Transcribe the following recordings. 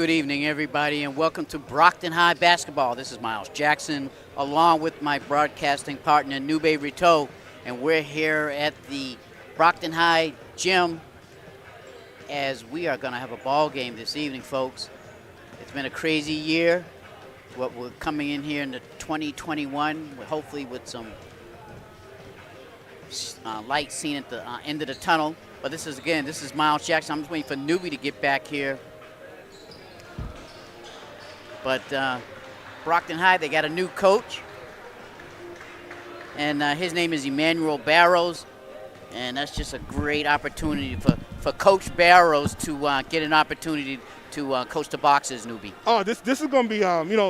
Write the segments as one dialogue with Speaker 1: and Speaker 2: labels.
Speaker 1: Good evening, everybody, and welcome to Brockton High Basketball. This is Miles Jackson, along with my broadcasting partner, Nube Rito, and we're here at the Brockton High Gym as we are going to have a ball game this evening, folks. It's been a crazy year. We're coming in here into 2021, hopefully with some light seen at the end of the tunnel. But this is Miles Jackson. I'm just waiting for Newbie to get back here. But Brockton High, they got a new coach. And his name is Emmanuel Barrows. And that's just a great opportunity for Coach Barrows to get an opportunity to coach the Boxers, Newbie.
Speaker 2: Oh, this is going to be,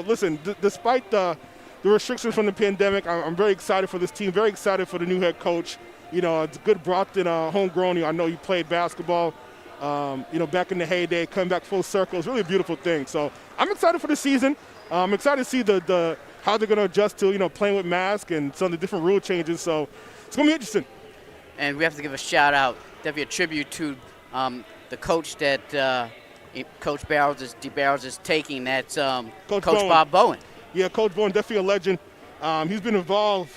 Speaker 2: listen, despite the restrictions from the pandemic, I'm very excited for this team, very excited for the new head coach. It's a good Brockton homegrown. I know he played basketball, back in the heyday, come back full circle. It's really a beautiful thing. So I'm excited for the season. I'm excited to see the how they're going to adjust to, playing with masks and some of the different rule changes. So it's going to be interesting.
Speaker 1: And we have to give a shout out, definitely a tribute to the coach that Coach Barrows is taking. That's Coach Bob Bowen.
Speaker 2: Yeah, Coach Bowen, definitely a legend. He's been involved,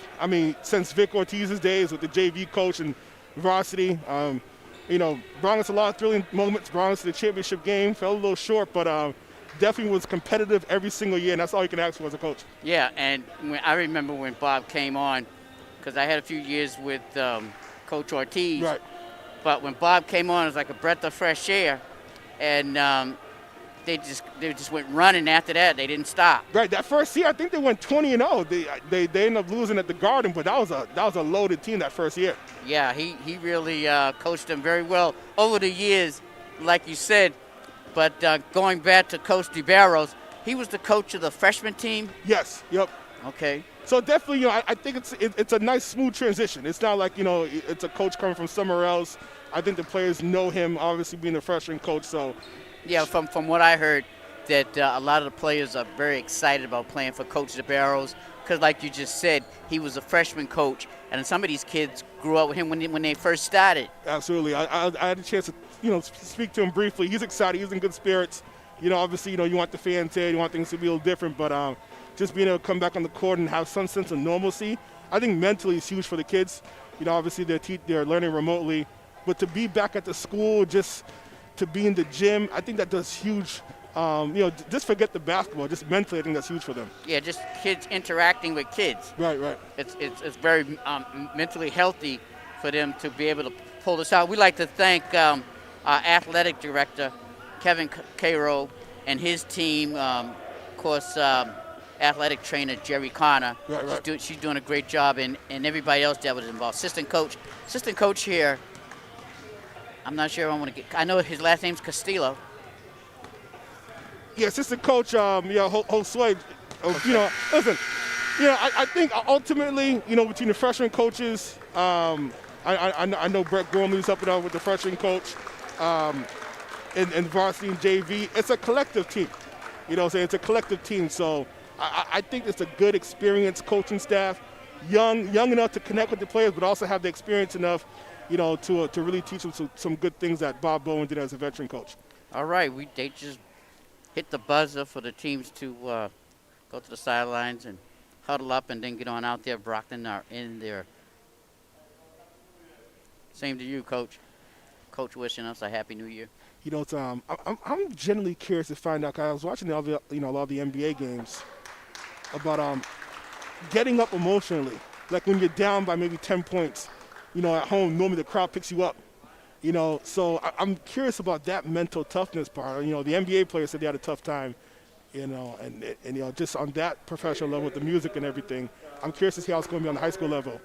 Speaker 2: since Vic Ortiz's days with the JV coach and varsity. Brought us a lot of thrilling moments, brought us to the championship game, fell a little short, but definitely was competitive every single year, and that's all you can ask for as a coach.
Speaker 1: Yeah, and I remember when Bob came on, because I had a few years with Coach Ortiz.
Speaker 2: Right.
Speaker 1: But when Bob came on, it was like a breath of fresh air, and they just went running after that. They didn't stop.
Speaker 2: Right. That first year, I think they went 20-0. They ended up losing at the Garden, but that was a loaded team that first year.
Speaker 1: Yeah, he really coached them very well over the years, like you said. But going back to Coach DeBarros, he was the coach of the freshman team.
Speaker 2: Yes. Yep.
Speaker 1: Okay.
Speaker 2: So definitely, I think it's a nice, smooth transition. It's not like, it's a coach coming from somewhere else. I think the players know him, obviously being a freshman coach. So,
Speaker 1: yeah, from what I heard, that a lot of the players are very excited about playing for Coach DeBarros because, like you just said, he was a freshman coach, and some of these kids grew up with him when they first started.
Speaker 2: Absolutely. I had a chance to, speak to him briefly. He's excited. He's in good spirits. Obviously, you want the fans there. You want things to be a little different, but just being able to come back on the court and have some sense of normalcy, I think mentally is huge for the kids. Obviously they're learning remotely, but to be back at the school, just to be in the gym, I think that does huge. Just forget the basketball, just mentally, I think that's huge for them.
Speaker 1: Yeah, just kids interacting with kids.
Speaker 2: Right.
Speaker 1: It's very mentally healthy for them to be able to pull this out. We'd like to thank our athletic director, Kevin Cairo, and his team, of course, athletic trainer Jerry Connor.
Speaker 2: Right.
Speaker 1: She's doing a great job, and everybody else that was involved. Assistant coach here. I'm not sure I want to get. I know his last name's Castillo.
Speaker 2: Yeah, assistant coach. Josue.
Speaker 1: Okay.
Speaker 2: Listen. I think ultimately, between the freshman coaches, I know Brett Gormley's up and down with the freshman coach, and varsity and JV. It's a collective team. It's a collective team. So I think it's a good, experienced coaching staff, young enough to connect with the players, but also have the experience enough, to really teach them some good things that Bob Bowen did as a veteran coach.
Speaker 1: All right, they just hit the buzzer for the teams to go to the sidelines and huddle up and then get on out there. Brockton are in there. Same to you, Coach. Coach wishing us a happy new year.
Speaker 2: I'm genuinely curious to find out, 'cause I was watching a lot of the NBA games about getting up emotionally. Like when you're down by maybe 10 points, at home, normally the crowd picks you up. So I'm curious about that mental toughness part. The NBA players said they had a tough time, and just on that professional level with the music and everything. I'm curious to see how it's going to be on the high school level.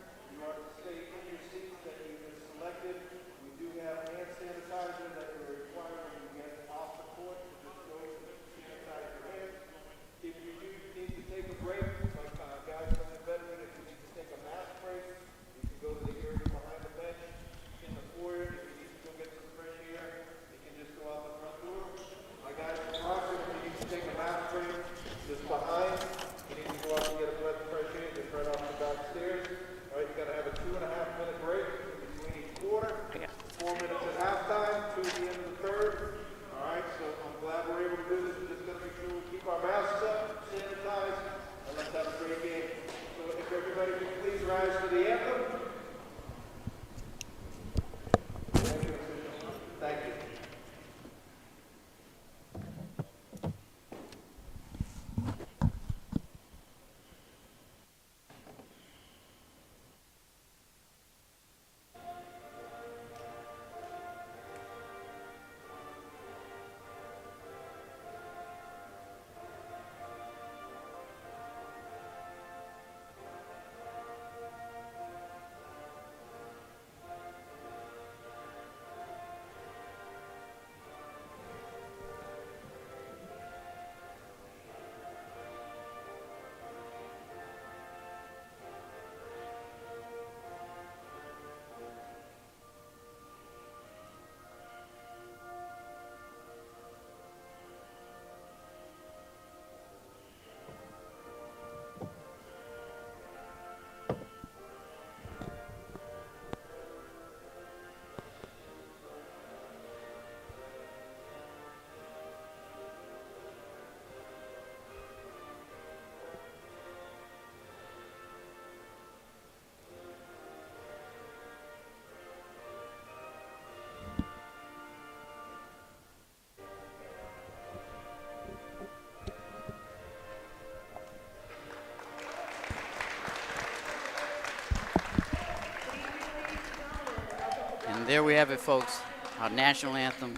Speaker 1: there we have it, folks. Our national anthem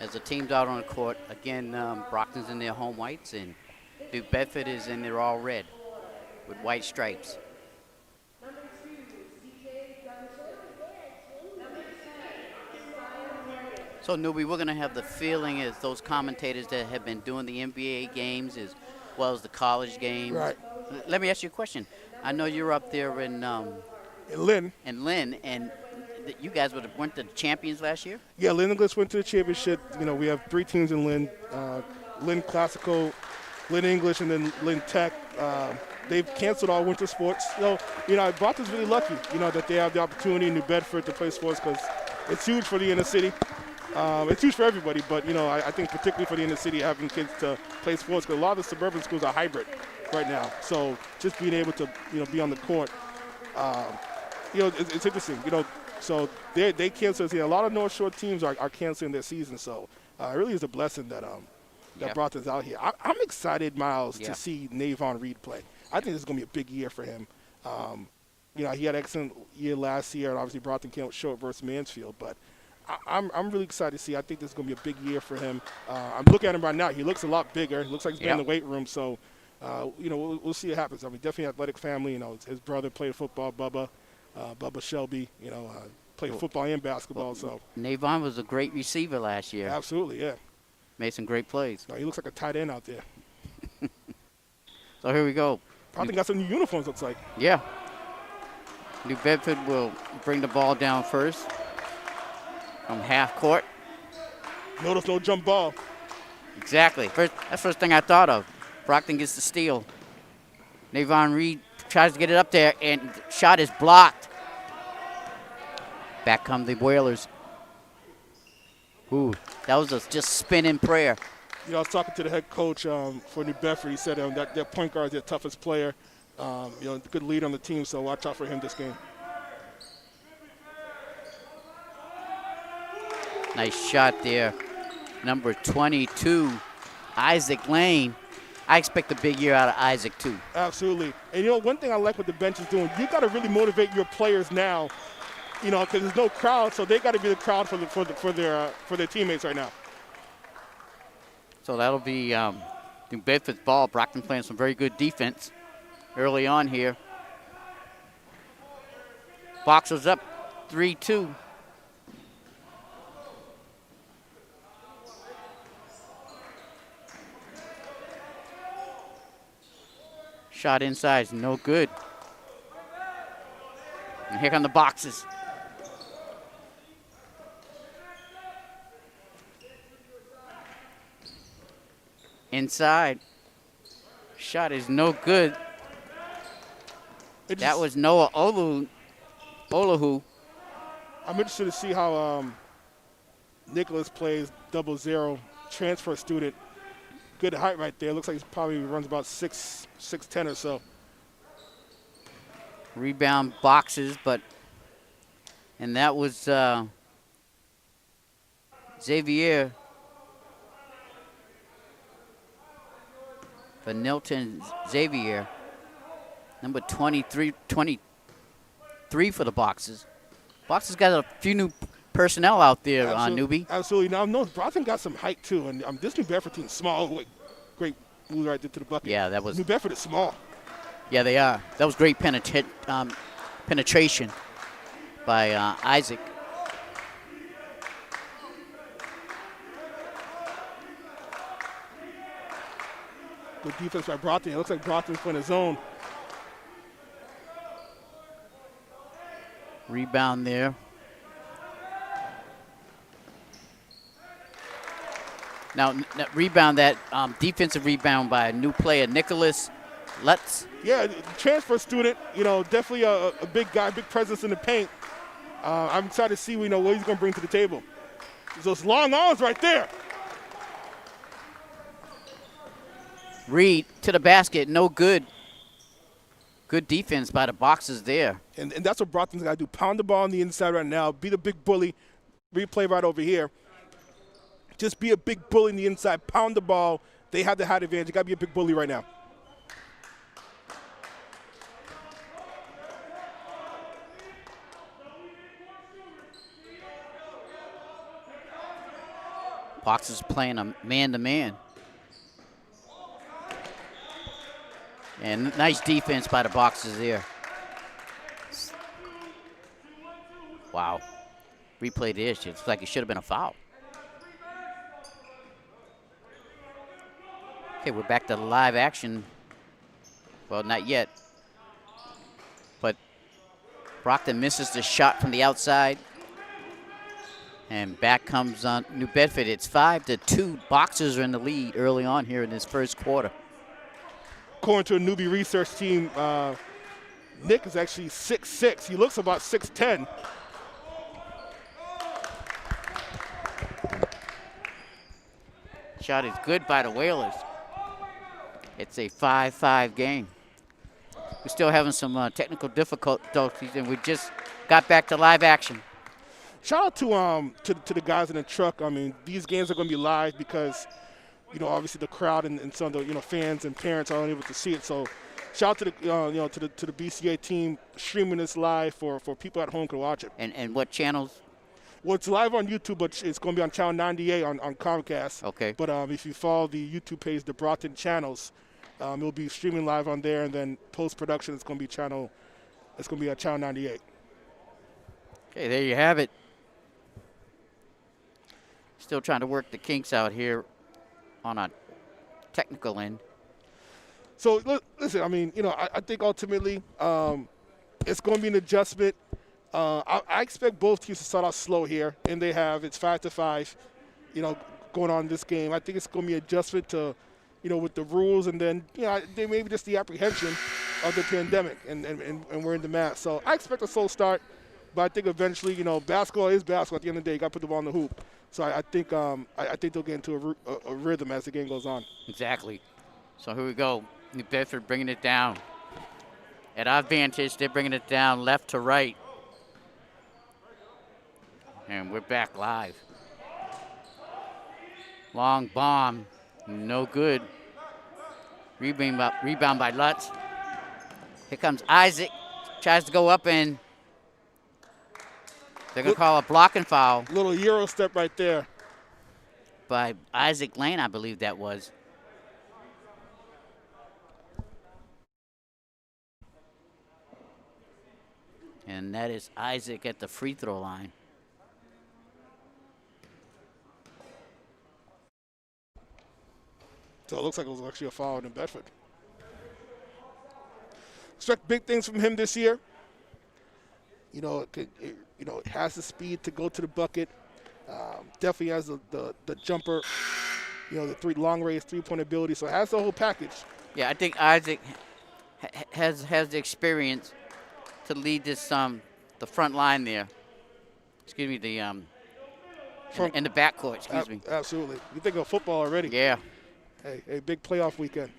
Speaker 1: as the team's out on the court. Again, Brockton's in their home whites, and New Bedford is in their all red with white stripes. So, Newbie, we're going to have the feeling as those commentators that have been doing the NBA games as well as the college games.
Speaker 2: Right.
Speaker 1: Let me ask you a question. I know you're up there in
Speaker 2: Lynn.
Speaker 1: And you guys weren't the champions last year?
Speaker 2: Yeah, Lynn English went to the championship. You know, we have 3 teams in Lynn. Lynn Classical, Lynn English, and then Lynn Tech. They've canceled all winter sports. So, Brockton's really lucky, that they have the opportunity in New Bedford to play sports because it's huge for the inner city. It's huge for everybody, but, I think particularly for the inner city, having kids to play sports, because a lot of the suburban schools are hybrid right now. So just being able to, be on the court, it's interesting, So they cancel. A lot of North Shore teams are canceling their season, so it really is a blessing that Brockton's out here. I'm excited, Miles, to see Navon Reed play. I think this is going to be a big year for him. He had an excellent year last year, and obviously Brockton came up short versus Mansfield, but I'm really excited to see. I think this is going to be a big year for him. I'm looking at him right now. He looks a lot bigger. He looks like he's been in the weight room, so we'll see what happens. I mean, definitely athletic family. His brother played football, Bubba Shelby, played football and basketball. So
Speaker 1: Navon was a great receiver last year.
Speaker 2: Absolutely, yeah.
Speaker 1: Made some great plays.
Speaker 2: No, he looks like a tight end out there.
Speaker 1: So here we go.
Speaker 2: Probably got some new uniforms, looks like.
Speaker 1: Yeah. New Bedford will bring the ball down first from half court.
Speaker 2: Notice no jump ball.
Speaker 1: Exactly. That's the first thing I thought of. Brockton gets the steal. Navon Reed tries to get it up there, and shot is blocked. Back come the Whalers. Ooh, that was a just spinning prayer.
Speaker 2: I was talking to the head coach for New Bedford. He said that their point guard is their toughest player. Good leader on the team, so watch out for him this game.
Speaker 1: Nice shot there. Number 22, Isaac Lane. I expect a big year out of Isaac, too.
Speaker 2: Absolutely. And, one thing I like what the bench is doing, you got to really motivate your players now, because there's no crowd, so they got to be the crowd for their teammates right now.
Speaker 1: So that'll be New Bedford's ball. Brockton playing some very good defense early on here. Boxers up 3-2. Shot inside is no good. And here come the boxes. Inside. Shot is no good. That was Noah Olahu.
Speaker 2: I'm interested to see how Nicholas plays 0-0, transfer student. Good height right there. Looks like he probably runs about 6'10" or so.
Speaker 1: Rebound boxes, and that was Xavier Vanilton Xavier, number 23 for the Boxers. Boxers got a few new personnel out there, Newbie.
Speaker 2: Absolutely. Now, no, Brockton got some height, too. And this New Bedford team is small. Great move right there to the bucket.
Speaker 1: Yeah, that was.
Speaker 2: New Bedford is small.
Speaker 1: Yeah, they are. That was great penetration by Isaac.
Speaker 2: Good defense by Brockton. It looks like Brockton's playing his zone.
Speaker 1: Rebound there. Now, defensive rebound by a new player, Nicholas Lutz.
Speaker 2: Yeah, transfer student, definitely a big guy, big presence in the paint. I'm excited to see, what he's going to bring to the table. Those long arms right there.
Speaker 1: Reed to the basket, no good. Good defense by the Boxers there.
Speaker 2: And that's what Brockton's got to do. Pound the ball on the inside right now. Be the big bully. Replay right over here. Just be a big bully in the inside. Pound the ball. They have the height advantage. You got to be a big bully right now.
Speaker 1: Boxers playing a man-to-man. And nice defense by the Boxers there. Wow. Replay this. It's like it should have been a foul. Okay, we're back to live action. Well, not yet. But Brockton misses the shot from the outside. And back comes New Bedford. It's 5-2. Boxers are in the lead early on here in this first quarter.
Speaker 2: According to a newbie research team, Nick is actually 6'6". He looks about 6'10".
Speaker 1: Shot is good by the Whalers. It's a 5-5 game. We're still having some technical difficulties, and we just got back to live action.
Speaker 2: Shout out to the guys in the truck. I mean, these games are going to be live because, obviously the crowd and some of the fans and parents are unable to see it. So, shout out to the to the BCA team streaming this live for people at home to watch it.
Speaker 1: And what channels?
Speaker 2: Well, it's live on YouTube, but it's going to be on channel 98 on Comcast.
Speaker 1: Okay.
Speaker 2: But if you follow the YouTube page, TheBrocktonChannels, it'll be streaming live on there, and then post-production it's going to be channel 98.
Speaker 1: Okay, there you have it. Still trying to work the kinks out here on a technical end.
Speaker 2: So listen, I mean, I think ultimately it's going to be an adjustment. I expect both teams to start out slow here, and they have. It's 5-5, going on in this game. I think it's going to be an adjustment to, with the rules, and then, they maybe just the apprehension of the pandemic, and we're in the mask. So I expect a slow start, but I think eventually, basketball is basketball. At the end of the day, you got to put the ball in the hoop. So I think they'll get into a rhythm as the game goes on.
Speaker 1: Exactly. So here we go. New Bedford bringing it down. At our advantage, they're bringing it down left to right. And we're back live. Long bomb, no good. Rebound by Lutz. Here comes Isaac, tries to go up, and they're going to call a blocking foul.
Speaker 2: Little Euro step right there.
Speaker 1: By Isaac Lane, I believe that was. And that is Isaac at the free throw line.
Speaker 2: So it looks like it was actually a foul in Bedford. Expect big things from him this year. It has the speed to go to the bucket. Definitely has the jumper. The long-range three-point ability. So it has the whole package.
Speaker 1: Yeah, I think Isaac has the experience to lead this the front line there. Excuse me, in the backcourt. Excuse me.
Speaker 2: Absolutely. You think of football already?
Speaker 1: Yeah.
Speaker 2: Hey, big playoff weekend.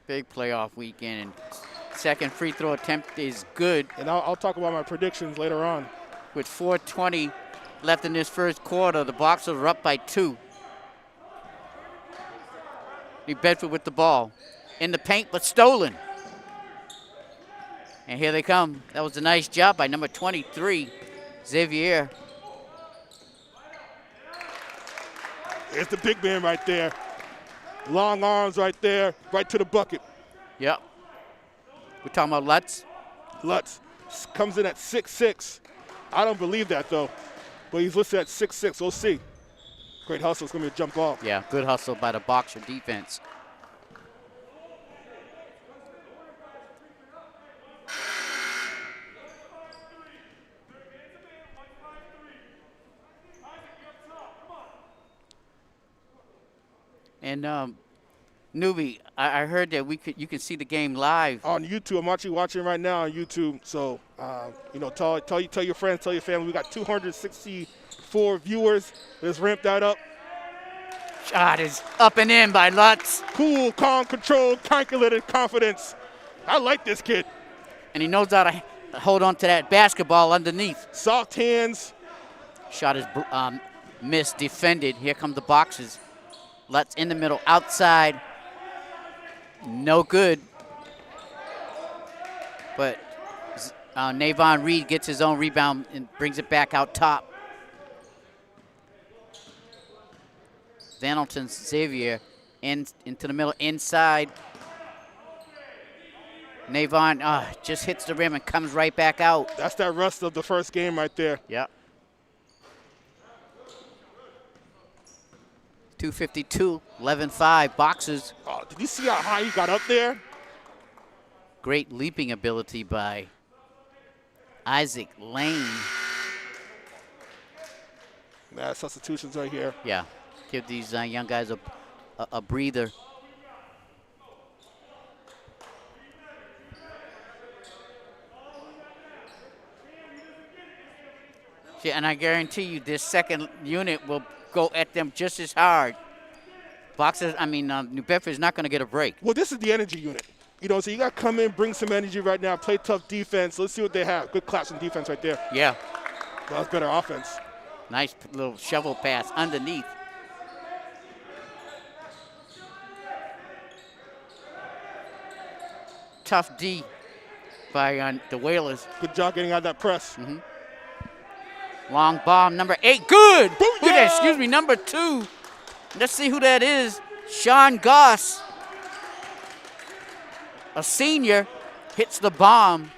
Speaker 1: Big playoff weekend, and second free throw attempt is good.
Speaker 2: And I'll talk about my predictions later on.
Speaker 1: With 4:20 left in this first quarter, the Boxers are up by 2. New Bedford with the ball. In the paint, but stolen. And here they come. That was a nice job by number 23, Xavier.
Speaker 2: There's the big man right there. Long arms right there, right to the bucket.
Speaker 1: Yep. We're talking about Lutz.
Speaker 2: Lutz comes in at 6'6". I don't believe that, though. But he's listed at 6'6". We'll see. Great hustle. It's going to be a jump ball.
Speaker 1: Yeah, good hustle by the Boxer defense. And Newbie, I heard that you can see the game live
Speaker 2: on YouTube. I'm actually watching right now on YouTube. So tell your friends, tell your family. We got 264 viewers. Let's ramp that up.
Speaker 1: Shot is up and in by Lutz.
Speaker 2: Cool, calm, controlled, calculated confidence. I like this kid.
Speaker 1: And he knows how to hold on to that basketball underneath.
Speaker 2: Soft hands.
Speaker 1: Shot is missed, defended. Here come the Boxers. Lutz in the middle, outside. No good. But Navon Reed gets his own rebound and brings it back out top. Vanelton Xavier into the middle, inside. Navon just hits the rim and comes right back out.
Speaker 2: That's that rust of the first game right there.
Speaker 1: Yep. 252, 11-5, boxes.
Speaker 2: Oh, did you see how high he got up there?
Speaker 1: Great leaping ability by Isaac Lane.
Speaker 2: Substitutions right here.
Speaker 1: Yeah, give these young guys a breather. Yeah, and I guarantee you this second unit will go at them just as hard. New Bedford is not going to get a break.
Speaker 2: Well, this is the energy unit. So you got to come in, bring some energy right now, play tough defense. Let's see what they have. Good class in defense right there.
Speaker 1: Yeah.
Speaker 2: Well, that's better offense.
Speaker 1: Nice little shovel pass underneath. Tough D by the Whalers.
Speaker 2: Good job getting out of that press.
Speaker 1: Mm-hmm. Long bomb, number 8. Good.
Speaker 2: Booyah!
Speaker 1: Excuse me, number 2. Let's see who that is. Sean Goss, a senior, hits the bomb.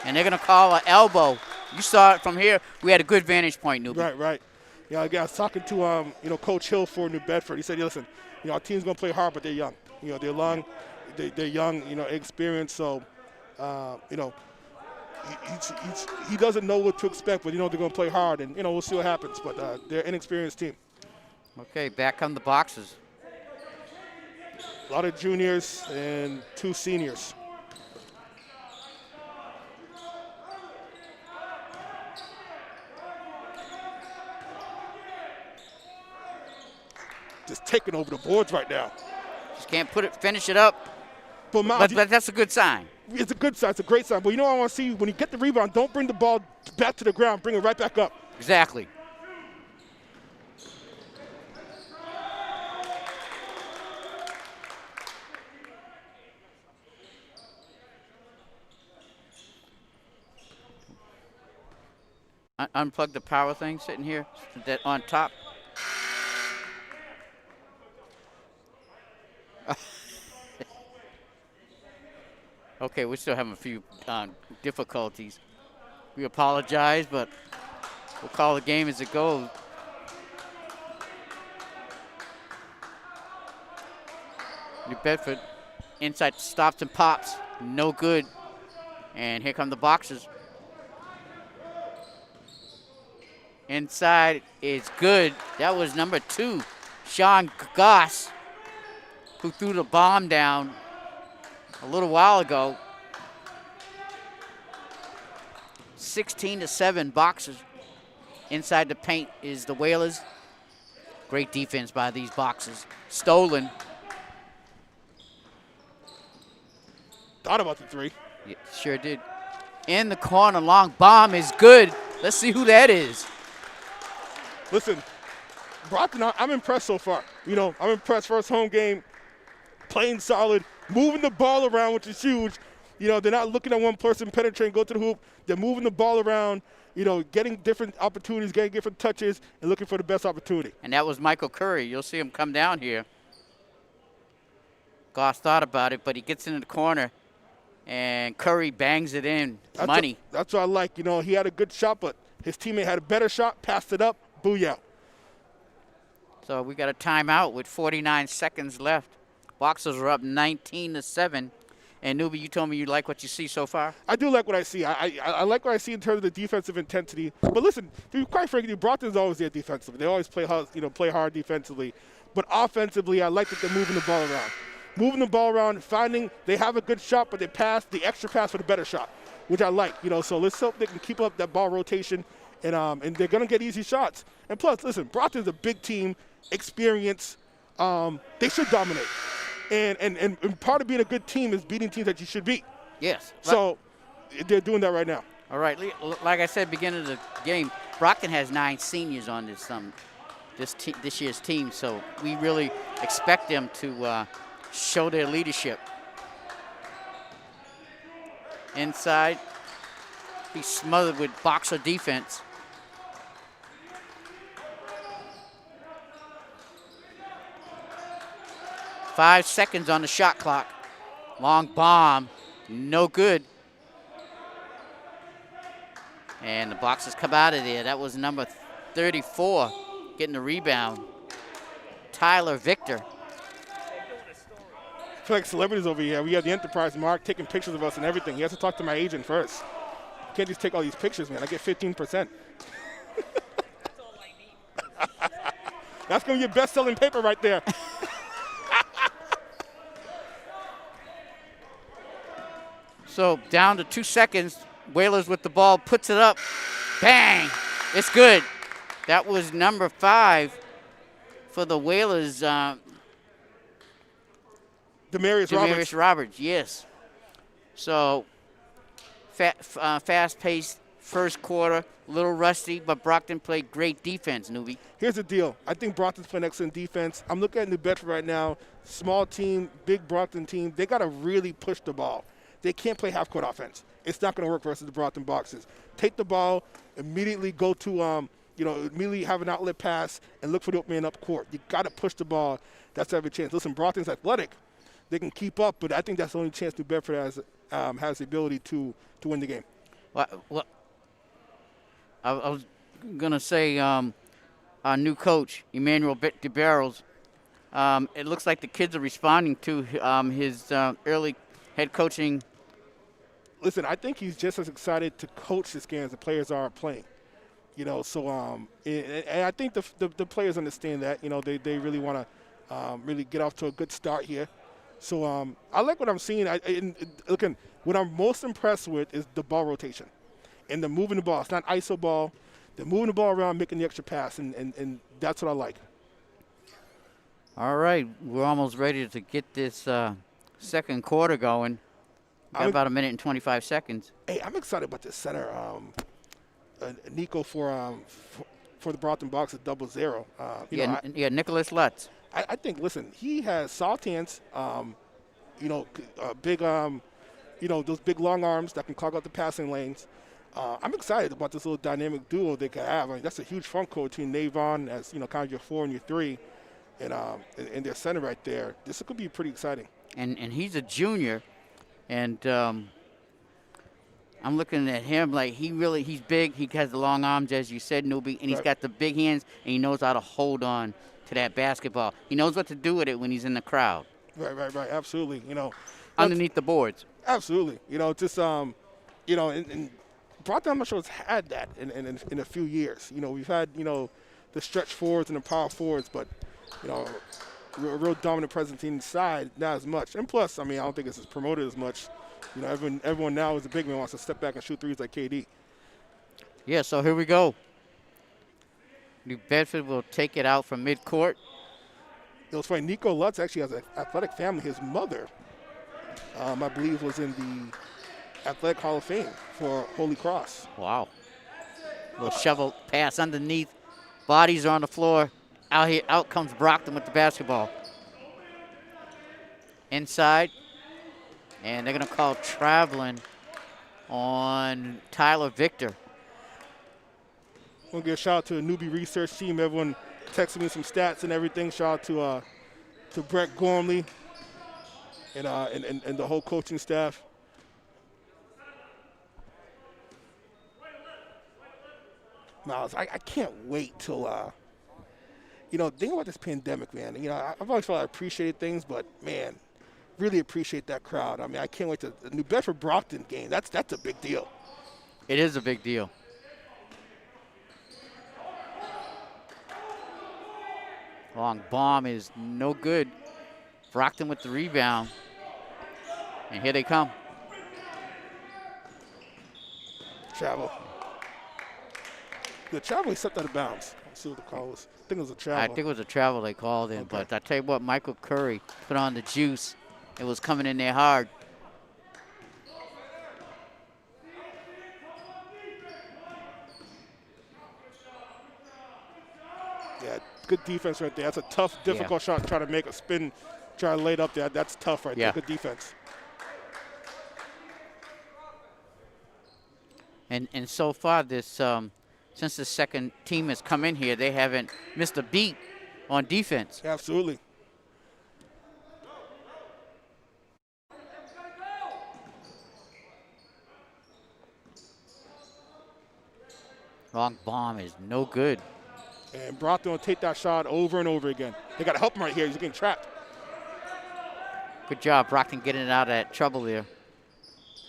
Speaker 1: And they're going to call an elbow. You saw it from here. We had a good vantage point, Newbie.
Speaker 2: Right. Yeah, I was talking to Coach Hill for New Bedford. He said, listen, our team's going to play hard, but they're young. They're long, they're young, experienced. So, he doesn't know what to expect, but they're going to play hard, and we'll see what happens. But they're an inexperienced team.
Speaker 1: Okay, back come the boxes.
Speaker 2: A lot of juniors and 2 seniors. Just taking over the boards right now.
Speaker 1: Just can't finish it up. But that's a good sign.
Speaker 2: It's a good sign. It's a great sign. But what I want to see, when you get the rebound, don't bring the ball back to the ground. Bring it right back up.
Speaker 1: Exactly. Unplug the power thing sitting here that on top. Okay, we're still having a few difficulties. We apologize, but we'll call the game as it goes. New Bedford inside stops and pops. No good. And here come the boxers. Inside is good. That was number 2, Sean Goss, who threw the bomb down a little while ago. 16-7 boxers. Inside the paint is the Whalers. Great defense by these boxers. Stolen.
Speaker 2: Thought about the 3.
Speaker 1: Yeah, sure did. In the corner, long bomb is good. Let's see who that is.
Speaker 2: Listen, Brockton, I'm impressed so far. I'm impressed. First home game, playing solid, moving the ball around, which is huge. They're not looking at one person penetrating, go to the hoop. They're moving the ball around, getting different opportunities, getting different touches, and looking for the best opportunity.
Speaker 1: And that was Michael Curry. You'll see him come down here. Goss thought about it, but he gets into the corner, and Curry bangs it in. Money.
Speaker 2: That's what I like. He had a good shot, but his teammate had a better shot, passed it up, booyah.
Speaker 1: So we got a timeout with 49 seconds left. Boxers are up 19-7. And Newbie, you told me you like what you see so far?
Speaker 2: I do like what I see. I like what I see in terms of the defensive intensity. But listen, to be quite frankly, Brockton's always there defensively. They always play hard defensively. But offensively, I like that they're moving the ball around. Moving the ball around, finding they have a good shot, but they pass the extra pass for the better shot, which I like. So let's hope they can keep up that ball rotation, and they're going to get easy shots. And plus, listen, Brockton's a big team, experience. They should dominate. And part of being a good team is beating teams that you should beat.
Speaker 1: Yes.
Speaker 2: So they're doing that right now.
Speaker 1: All right. Like I said, beginning of the game, Brockton has 9 seniors on this year's team. So we really expect them to show their leadership. Inside, be smothered with boxer defense. Five seconds on the shot clock. Long bomb, no good. And the Boxers come out of there. That was number 34 getting the rebound. Tyler Victor.
Speaker 2: I feel like celebrities over here. We have the Enterprise Mark taking pictures of us and everything. He has to talk to my agent first. You can't just take all these pictures, man. I get 15%.
Speaker 3: That's all I need.
Speaker 2: That's going to be your best-selling paper right there.
Speaker 1: So down to 2 seconds. Whalers with the ball, puts it up. Bang! It's good. That was number 5 for the Whalers.
Speaker 2: Demarius
Speaker 1: Roberts, yes. So fast-paced first quarter, a little rusty, but Brockton played great defense, Newbie.
Speaker 2: Here's the deal. I think Brockton's playing excellent defense. I'm looking at New Bedford right now. Small team, big Brockton team. They got to really push the ball. They can't play half-court offense. It's not going to work versus the Brockton Boxers. Take the ball, immediately go to, immediately have an outlet pass and look for the opening up court. You got to push the ball. That's every chance. Listen, Brockton's athletic. They can keep up, but I think that's the only chance New Bedford has the ability to win the game.
Speaker 1: Well, I was going to say our new coach, Emmanuel DeBarrels, it looks like the kids are responding to his early head coaching.
Speaker 2: Listen, I think he's just as excited to coach this game as the players are playing. And I think the players understand that. They really want to really get off to a good start here. So I like what I'm seeing. What I'm most impressed with is the ball rotation and the moving the ball. It's not ISO ball. They're moving the ball around, making the extra pass, and that's what I like.
Speaker 1: All right, we're almost ready to get this second quarter going. Got about a minute and 25 seconds.
Speaker 2: Hey, I'm excited about this center, Nico for the Brockton Boxers 0-0.
Speaker 1: Nicholas Lutz.
Speaker 2: I think, listen, he has soft hands, big, those big long arms that can clog out the passing lanes. I'm excited about this little dynamic duo they can have. I mean, that's a huge front court between Navon as, kind of your 4 and your 3, and their center right there. This could be pretty exciting.
Speaker 1: And he's a junior, and I'm looking at him like he's big. He has the long arms, as you said, Newbie, and he's got the big hands, and he knows how to hold on to that basketball. He knows what to do with it when he's in the crowd.
Speaker 2: Right. Absolutely.
Speaker 1: Underneath the boards.
Speaker 2: Absolutely. And Brockton, I'm not sure has had that in a few years. We've had, the stretch forwards and the power forwards, but, a real dominant presence inside, not as much. And plus, I don't think it's as promoted as much. Everyone now is a big man wants to step back and shoot threes like KD.
Speaker 1: Yeah, so here we go. New Bedford will take it out from midcourt.
Speaker 2: It was funny. Nico Lutz actually has an athletic family. His mother, I believe, was in the Athletic Hall of Fame for Holy Cross.
Speaker 1: Wow. Little shovel pass underneath. Bodies are on the floor. Out comes Brockton with the basketball. Inside. And they're going to call traveling on Tyler Victor.
Speaker 2: I want to give a shout out to the newbie research team. Everyone texted me some stats and everything. Shout out to Brett Gormley and the whole coaching staff. Miles, I can't wait till think about this pandemic, man. I've always felt I appreciated things, but man, really appreciate that crowd. I can't wait to the New Bedford Brockton game. That's a big deal.
Speaker 1: It is a big deal. Long bomb is no good. Brockton with the rebound. And here they come.
Speaker 2: Travel. The travel, he stepped out of bounds. Let's see what the call was. I think it was a travel.
Speaker 1: I think it was a travel they called in.
Speaker 2: Okay.
Speaker 1: But I tell you what, Michael Curry put on the juice. It was coming in there hard.
Speaker 2: Yeah, good defense right there. That's a tough, difficult shot to try to make a spin, try to lay it up there. That's tough right there. Good defense.
Speaker 1: And so far, this since the second team has come in here, they haven't missed a beat on defense.
Speaker 2: Absolutely.
Speaker 1: Long bomb is no good.
Speaker 2: And Brockton will take that shot over and over again. They got to help him right here. He's getting trapped.
Speaker 1: Good job, Brockton, getting it out of that trouble there.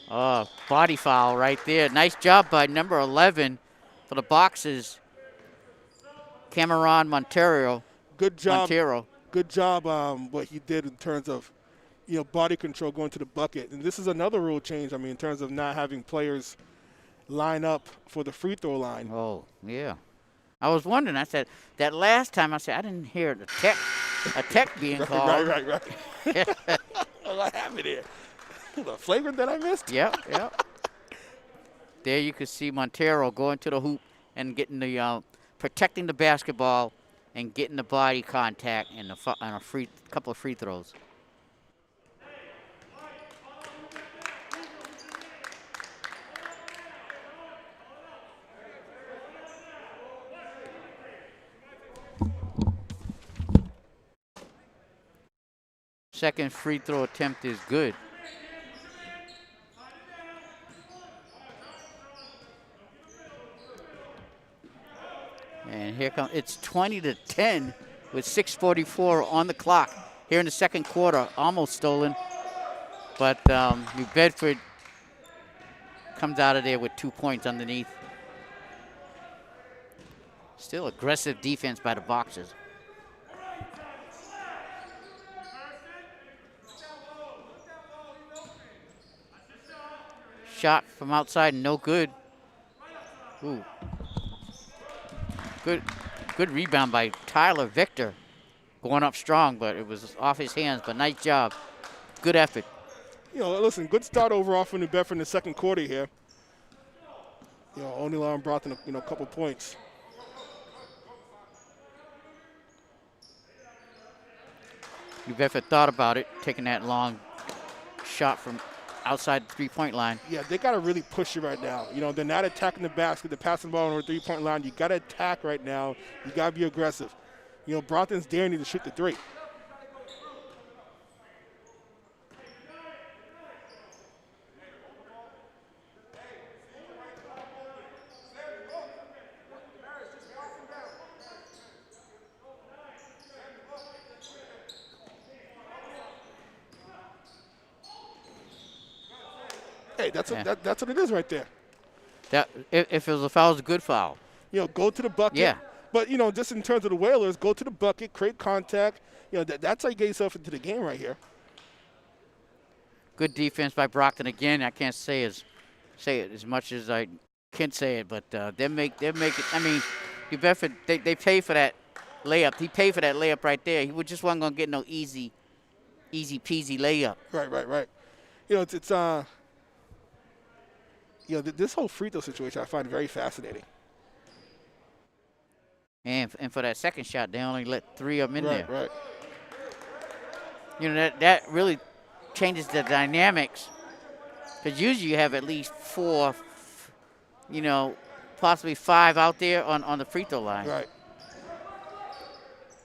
Speaker 1: Oh, body foul right there. Nice job by number 11 for the Boxers, Cameron Montero.
Speaker 2: Good job.
Speaker 1: Montero.
Speaker 2: Good job what he did in terms of, body control going to the bucket. And this is another rule change, in terms of not having players line up for the free throw line.
Speaker 1: Oh, yeah. I was wondering, I said, that last time I didn't hear a tech being called.
Speaker 2: Right. What happened here? The flagrant that I missed?
Speaker 1: Yep. There you could see Montero going to the hoop and getting the protecting the basketball and getting the body contact and a couple of free throws. Second free throw attempt is good. And here comes, it's 20-10 with 6:44 on the clock here in the second quarter. Almost stolen, but New Bedford comes out of there with 2 points underneath. Still aggressive defense by the Boxers. Shot from outside, no good. Ooh. Good rebound by Tyler Victor. Going up strong, but it was off his hands, but nice job. Good effort.
Speaker 2: Listen, good start overall for New Bedford in the second quarter here. Only allowing Brockton, a couple points.
Speaker 1: New Bedford thought about it, taking that long shot from outside the three-point line.
Speaker 2: Yeah, they got to really push it right now. They're not attacking the basket. They're passing the ball on the three-point line. You got to attack right now. You got to be aggressive. Brockton's daring you to shoot the three. Hey, that's what it is right there.
Speaker 1: That if it was a foul, it was a good foul.
Speaker 2: Go to the bucket.
Speaker 1: Yeah.
Speaker 2: But, just in terms of the Whalers, go to the bucket, create contact. That's how you get yourself into the game right here.
Speaker 1: Good defense by Brockton again. I can't say it as much as I can say it, but they make it. I mean, New Bedford, they pay for that layup. He paid for that layup right there. He just wasn't gonna get no easy peasy layup.
Speaker 2: Right. This whole free throw situation I find very fascinating.
Speaker 1: And for that second shot, they only let 3 of them in there.
Speaker 2: Right.
Speaker 1: That really changes the dynamics. Because usually you have at least 4, possibly 5 out there on the free throw line.
Speaker 2: Right.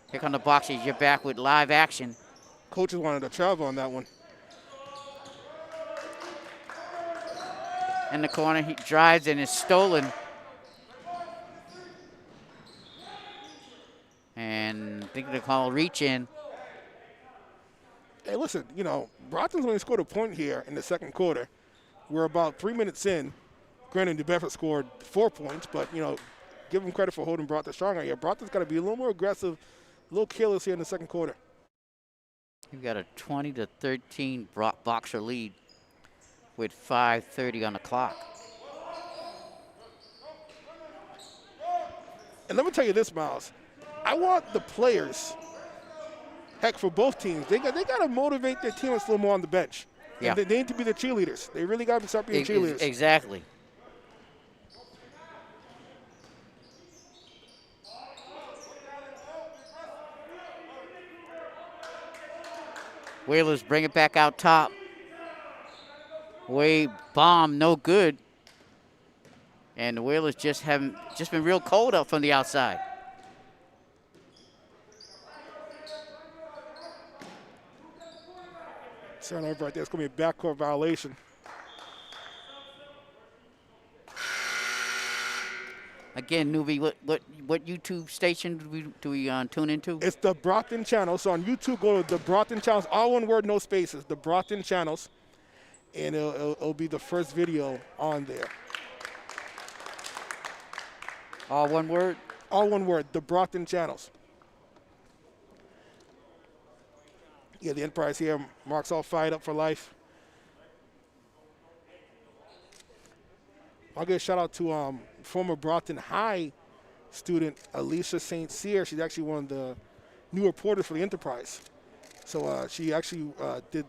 Speaker 1: Here come the Boxers. You're back with live action.
Speaker 2: Coaches wanted to travel on that one.
Speaker 1: In the corner, he drives and is stolen. And I think they'll call a reach in.
Speaker 2: Hey, listen, Brockton's only scored a point here in the second quarter. We're about 3 minutes in. Granted, New Bedford scored 4 points, but, give them credit for holding Brockton strong right here. Brockton's got to be a little more aggressive, a little careless here in the second quarter.
Speaker 1: You've got a 20-13 Boxer lead with 5:30 on the clock.
Speaker 2: And let me tell you this, Miles. I want the players, heck, for both teams, they got to motivate their teammates a little more on the bench.
Speaker 1: Yeah.
Speaker 2: They need to be the cheerleaders. They really got to start being cheerleaders.
Speaker 1: Exactly. Whalers bring it back out top. Way bomb, no good. And the Whalers just been real cold up from the outside.
Speaker 2: Turnover right there. It's going to be a backcourt violation.
Speaker 1: Again, Nuvi, what YouTube station do we tune into?
Speaker 2: It's the Brockton Channels. So on YouTube, go to the Brockton Channels. All one word, no spaces. The Brockton Channels. And it'll be the first video on there.
Speaker 1: All one word?
Speaker 2: All one word, the Brockton Channels. Yeah, the Enterprise here. Mark's all fired up for life. I'll give a shout out to former Brockton High student Alicia St. Cyr. She's actually one of the new reporters for the Enterprise. So she actually did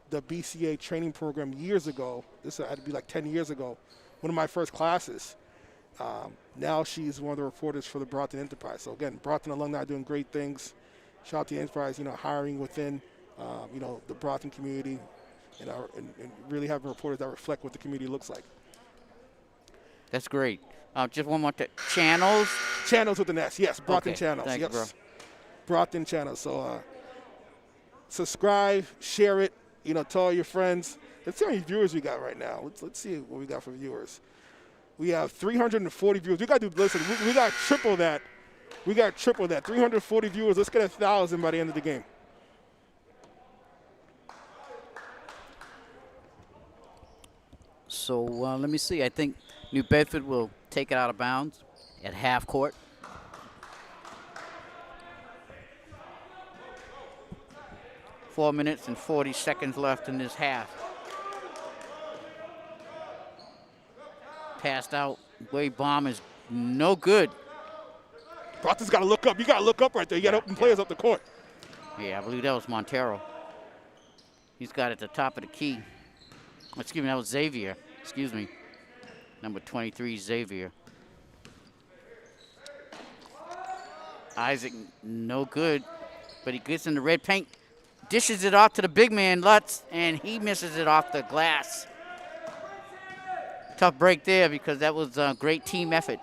Speaker 2: the BCA training program years ago. This had to be like 10 years ago. One of my first classes. Now she's one of the reporters for the Brockton Enterprise. So again, Brockton alumni doing great things. Shout out to the Enterprise, hiring within, the Brockton community, and really having reporters that reflect what the community looks like.
Speaker 1: That's great. Just one more channels.
Speaker 2: Channels with an S, yes. Brockton
Speaker 1: Okay.
Speaker 2: Channels.
Speaker 1: Thank
Speaker 2: Yes.
Speaker 1: you, bro.
Speaker 2: Brockton Channels. So subscribe, share it, to all your friends. Let's see how many viewers we got right now. Let's see what we got for viewers. We have 340 viewers. We got to listen. We got triple that. 340 viewers. Let's get 1,000 by the end of the game.
Speaker 1: So let me see. I think New Bedford will take it out of bounds at half court. Four minutes and 40 seconds left in this half. Passed out. Wave bomb is no good.
Speaker 2: Brockton's got to look up. You got to look up right there. You got to open players up the court.
Speaker 1: Yeah, I believe that was Montero. He's got it at the top of the key. Excuse me, that was Xavier. Excuse me. Number 23, Xavier. Isaac, no good. But he gets in the red paint. Dishes it off to the big man, Lutz, and he misses it off the glass. Tough break there because that was a great team effort.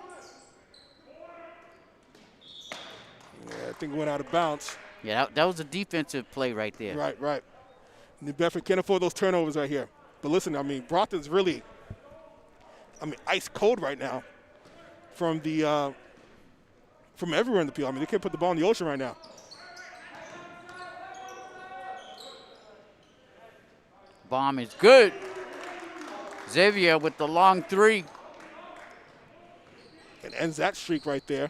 Speaker 2: Yeah, I think it went out of bounds.
Speaker 1: Yeah, that was a defensive play right there.
Speaker 2: Right. New Bedford can't afford those turnovers right here. But listen, Brockton's really, ice cold right now from everywhere in the field. They can't put the ball in the ocean right now.
Speaker 1: Bomb is good. Xavier with the long three.
Speaker 2: And ends that streak right there.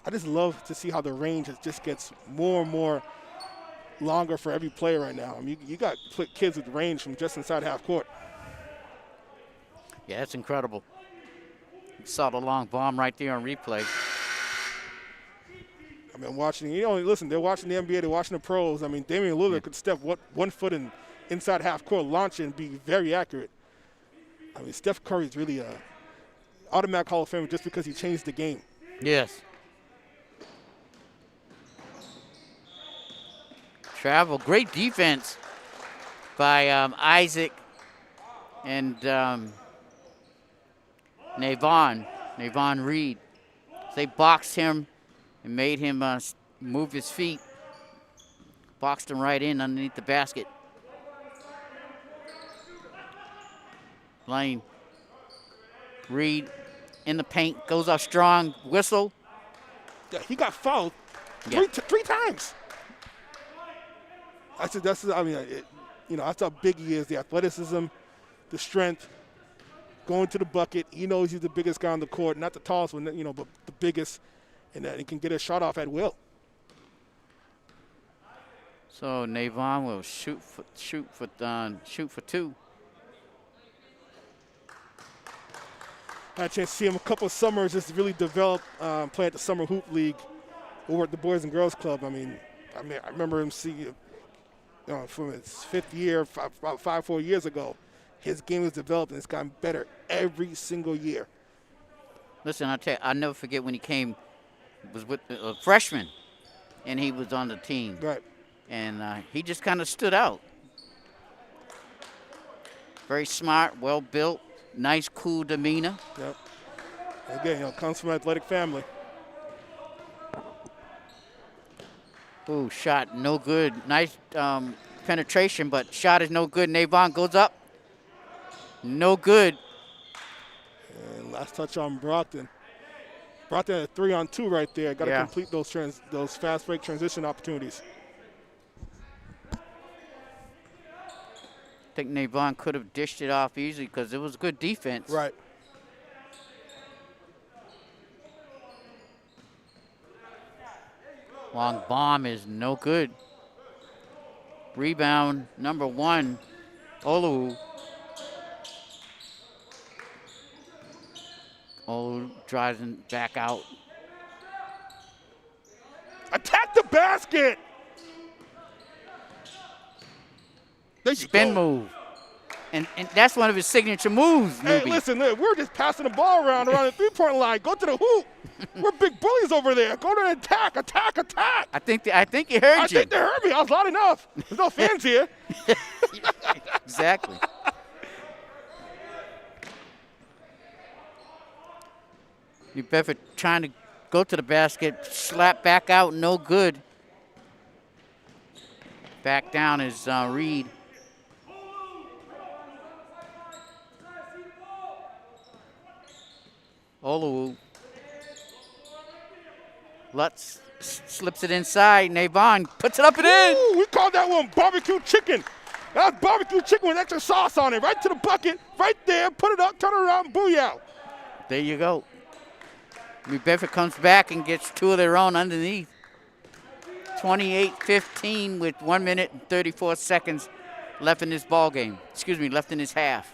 Speaker 2: I just love to see how the range just gets more and more longer for every player right now. You got kids with range from just inside half court.
Speaker 1: Yeah, that's incredible. You saw the long bomb right there on replay.
Speaker 2: Watching, listen, they're watching the NBA, they're watching the pros. Damian Lillard could step 1 foot inside half court, launch and be very accurate. Steph Curry's really a automatic Hall of Famer just because he changed the game.
Speaker 1: Yes. Travel, great defense by Isaac and Navon Reed. They boxed him and made him move his feet. Boxed him right in underneath the basket. Lane. Reed in the paint, goes out strong, whistle.
Speaker 2: Yeah, he got fouled three times. That's how big he is, the athleticism, the strength, going to the bucket. He knows he's the biggest guy on the court, not the tallest one, but the biggest, and that he can get a shot off at will.
Speaker 1: So Navon will shoot for two.
Speaker 2: I had a chance to see him a couple of summers just really develop, play at the Summer Hoop League over at the Boys and Girls Club. I remember him seeing from his fifth year, about 4 years ago. His game has developed and it's gotten better every single year.
Speaker 1: Listen, I'll never forget when he was with a freshman, and he was on the team.
Speaker 2: Right.
Speaker 1: And he just kind of stood out. Very smart, well built, nice, cool demeanor.
Speaker 2: Yep. Again, comes from an athletic family.
Speaker 1: Ooh, shot no good. Nice penetration, but shot is no good. Navon goes up. No good.
Speaker 2: And last touch on Brockton. Brockton had a 3-on-2 right there. Got to complete those fast break transition opportunities.
Speaker 1: I think Navon could have dished it off easily because it was good defense.
Speaker 2: Right.
Speaker 1: Long bomb is no good. Rebound number 1, Olu. Olu drives back out.
Speaker 2: Attack the basket! There you
Speaker 1: Spin
Speaker 2: go.
Speaker 1: move. And that's one of his signature moves,
Speaker 2: Hey,
Speaker 1: Newbie.
Speaker 2: listen, we're just passing the ball around the three-point line. Go to the hoop. We're big bullies over there. Go to the attack.
Speaker 1: I think he heard you.
Speaker 2: I think they heard me. I was loud enough. There's no fans here.
Speaker 1: Exactly. New Bedford trying to go to the basket, slap back out, no good. Back down is Reed. Olu. Lutz slips it inside. Navon puts it up and in.
Speaker 2: Ooh, we called that one barbecue chicken. That was barbecue chicken with extra sauce on it. Right to the bucket, right there. Put it up, turn it around, booyah.
Speaker 1: There you go. New Bedford comes back and gets 2 of their own underneath. 28-15 with 1 minute and 34 seconds left in this ball game. Excuse me, left in this half.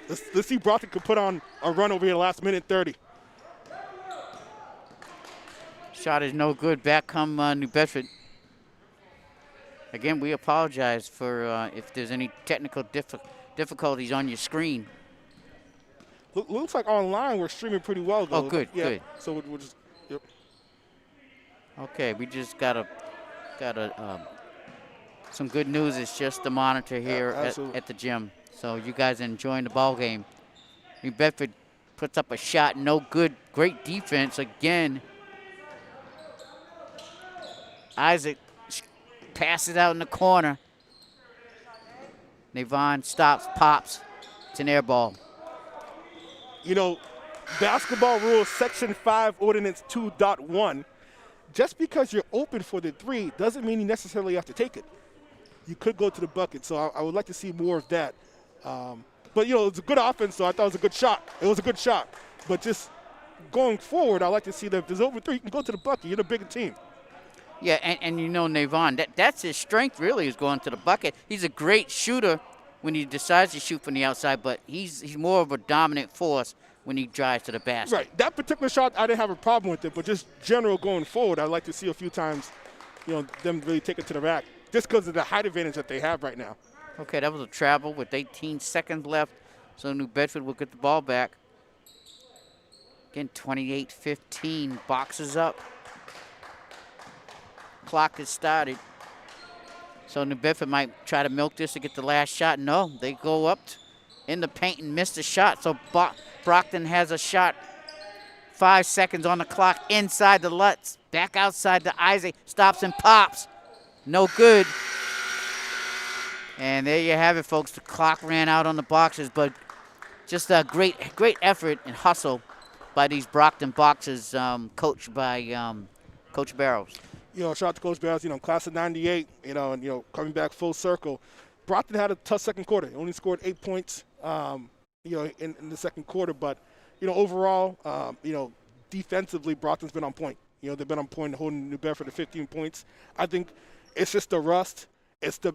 Speaker 2: Let's see Brockton could put on a run over here last minute 30.
Speaker 1: Shot is no good. Back come New Bedford. Again, we apologize for if there's any technical difficulties on your screen.
Speaker 2: Looks like online we're streaming pretty well, though.
Speaker 1: Oh, good, good.
Speaker 2: So we'll just, yep.
Speaker 1: Okay, we just got some good news. It's just the monitor here at the gym. So you guys are enjoying the ball game. New Bedford puts up a shot, no good. Great defense again. Isaac passes out in the corner. Navon stops, pops. It's an air ball.
Speaker 2: You know, basketball rules section 5 ordinance 2.1, just because you're open for the 3 doesn't mean you necessarily have to take it. You could go to the bucket, so I would like to see more of that. But, it's a good offense, so I thought it was a good shot. It was a good shot. But just going forward, I like to see that if there's over 3, you can go to the bucket. You're the bigger team.
Speaker 1: Yeah, and Navon, that's his strength really, is going to the bucket. He's a great shooter when he decides to shoot from the outside, but he's more of a dominant force when he drives to the basket.
Speaker 2: Right. That particular shot, I didn't have a problem with it, but just general going forward, I'd like to see a few times, them really take it to the rack, just because of the height advantage that they have right now.
Speaker 1: Okay, that was a travel with 18 seconds left, so New Bedford will get the ball back. Again, 28-15, boxes up. Clock has started. So New Bedford might try to milk this to get the last shot. No, they go up in the paint and miss the shot. So Brockton has a shot. 5 seconds on the clock inside the Lutz. Back outside to Isaac. Stops and pops. No good. And there you have it, folks. The clock ran out on the boxes, but just a great effort and hustle by these Brockton boxers, coached by Coach Barrows.
Speaker 2: Shout out to Coach Barrows, class of 98, and, coming back full circle. Brockton had a tough second quarter. They only scored 8 points, in the second quarter. But, overall, defensively, Brockton's been on point. They've been on point holding New Bedford to 15 points. I think it's just the rust. It's the,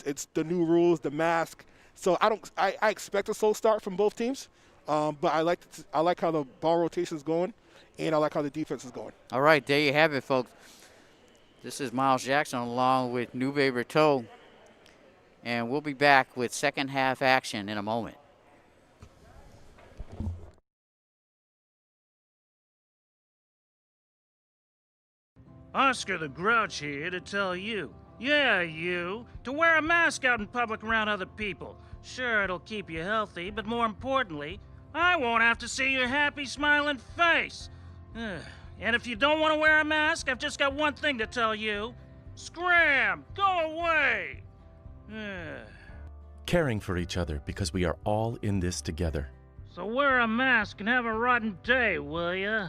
Speaker 2: it's the new rules, the mask. So I expect a slow start from both teams. But I like how the ball rotation is going, and I like how the defense is going.
Speaker 1: All right, there you have it, folks. This is Miles Jackson along with Nube Rito, and we'll be back with second half action in a moment.
Speaker 4: Oscar the Grouch here to tell you, Yeah, you. To wear a mask out in public around other people. Sure, it'll keep you healthy, but more importantly, I won't have to see your happy, smiling face. And if you don't want to wear a mask, I've just got one thing to tell you. Scram! Go away!
Speaker 5: Caring for each other because we are all in this together.
Speaker 4: So wear a mask and have a rotten day, will ya?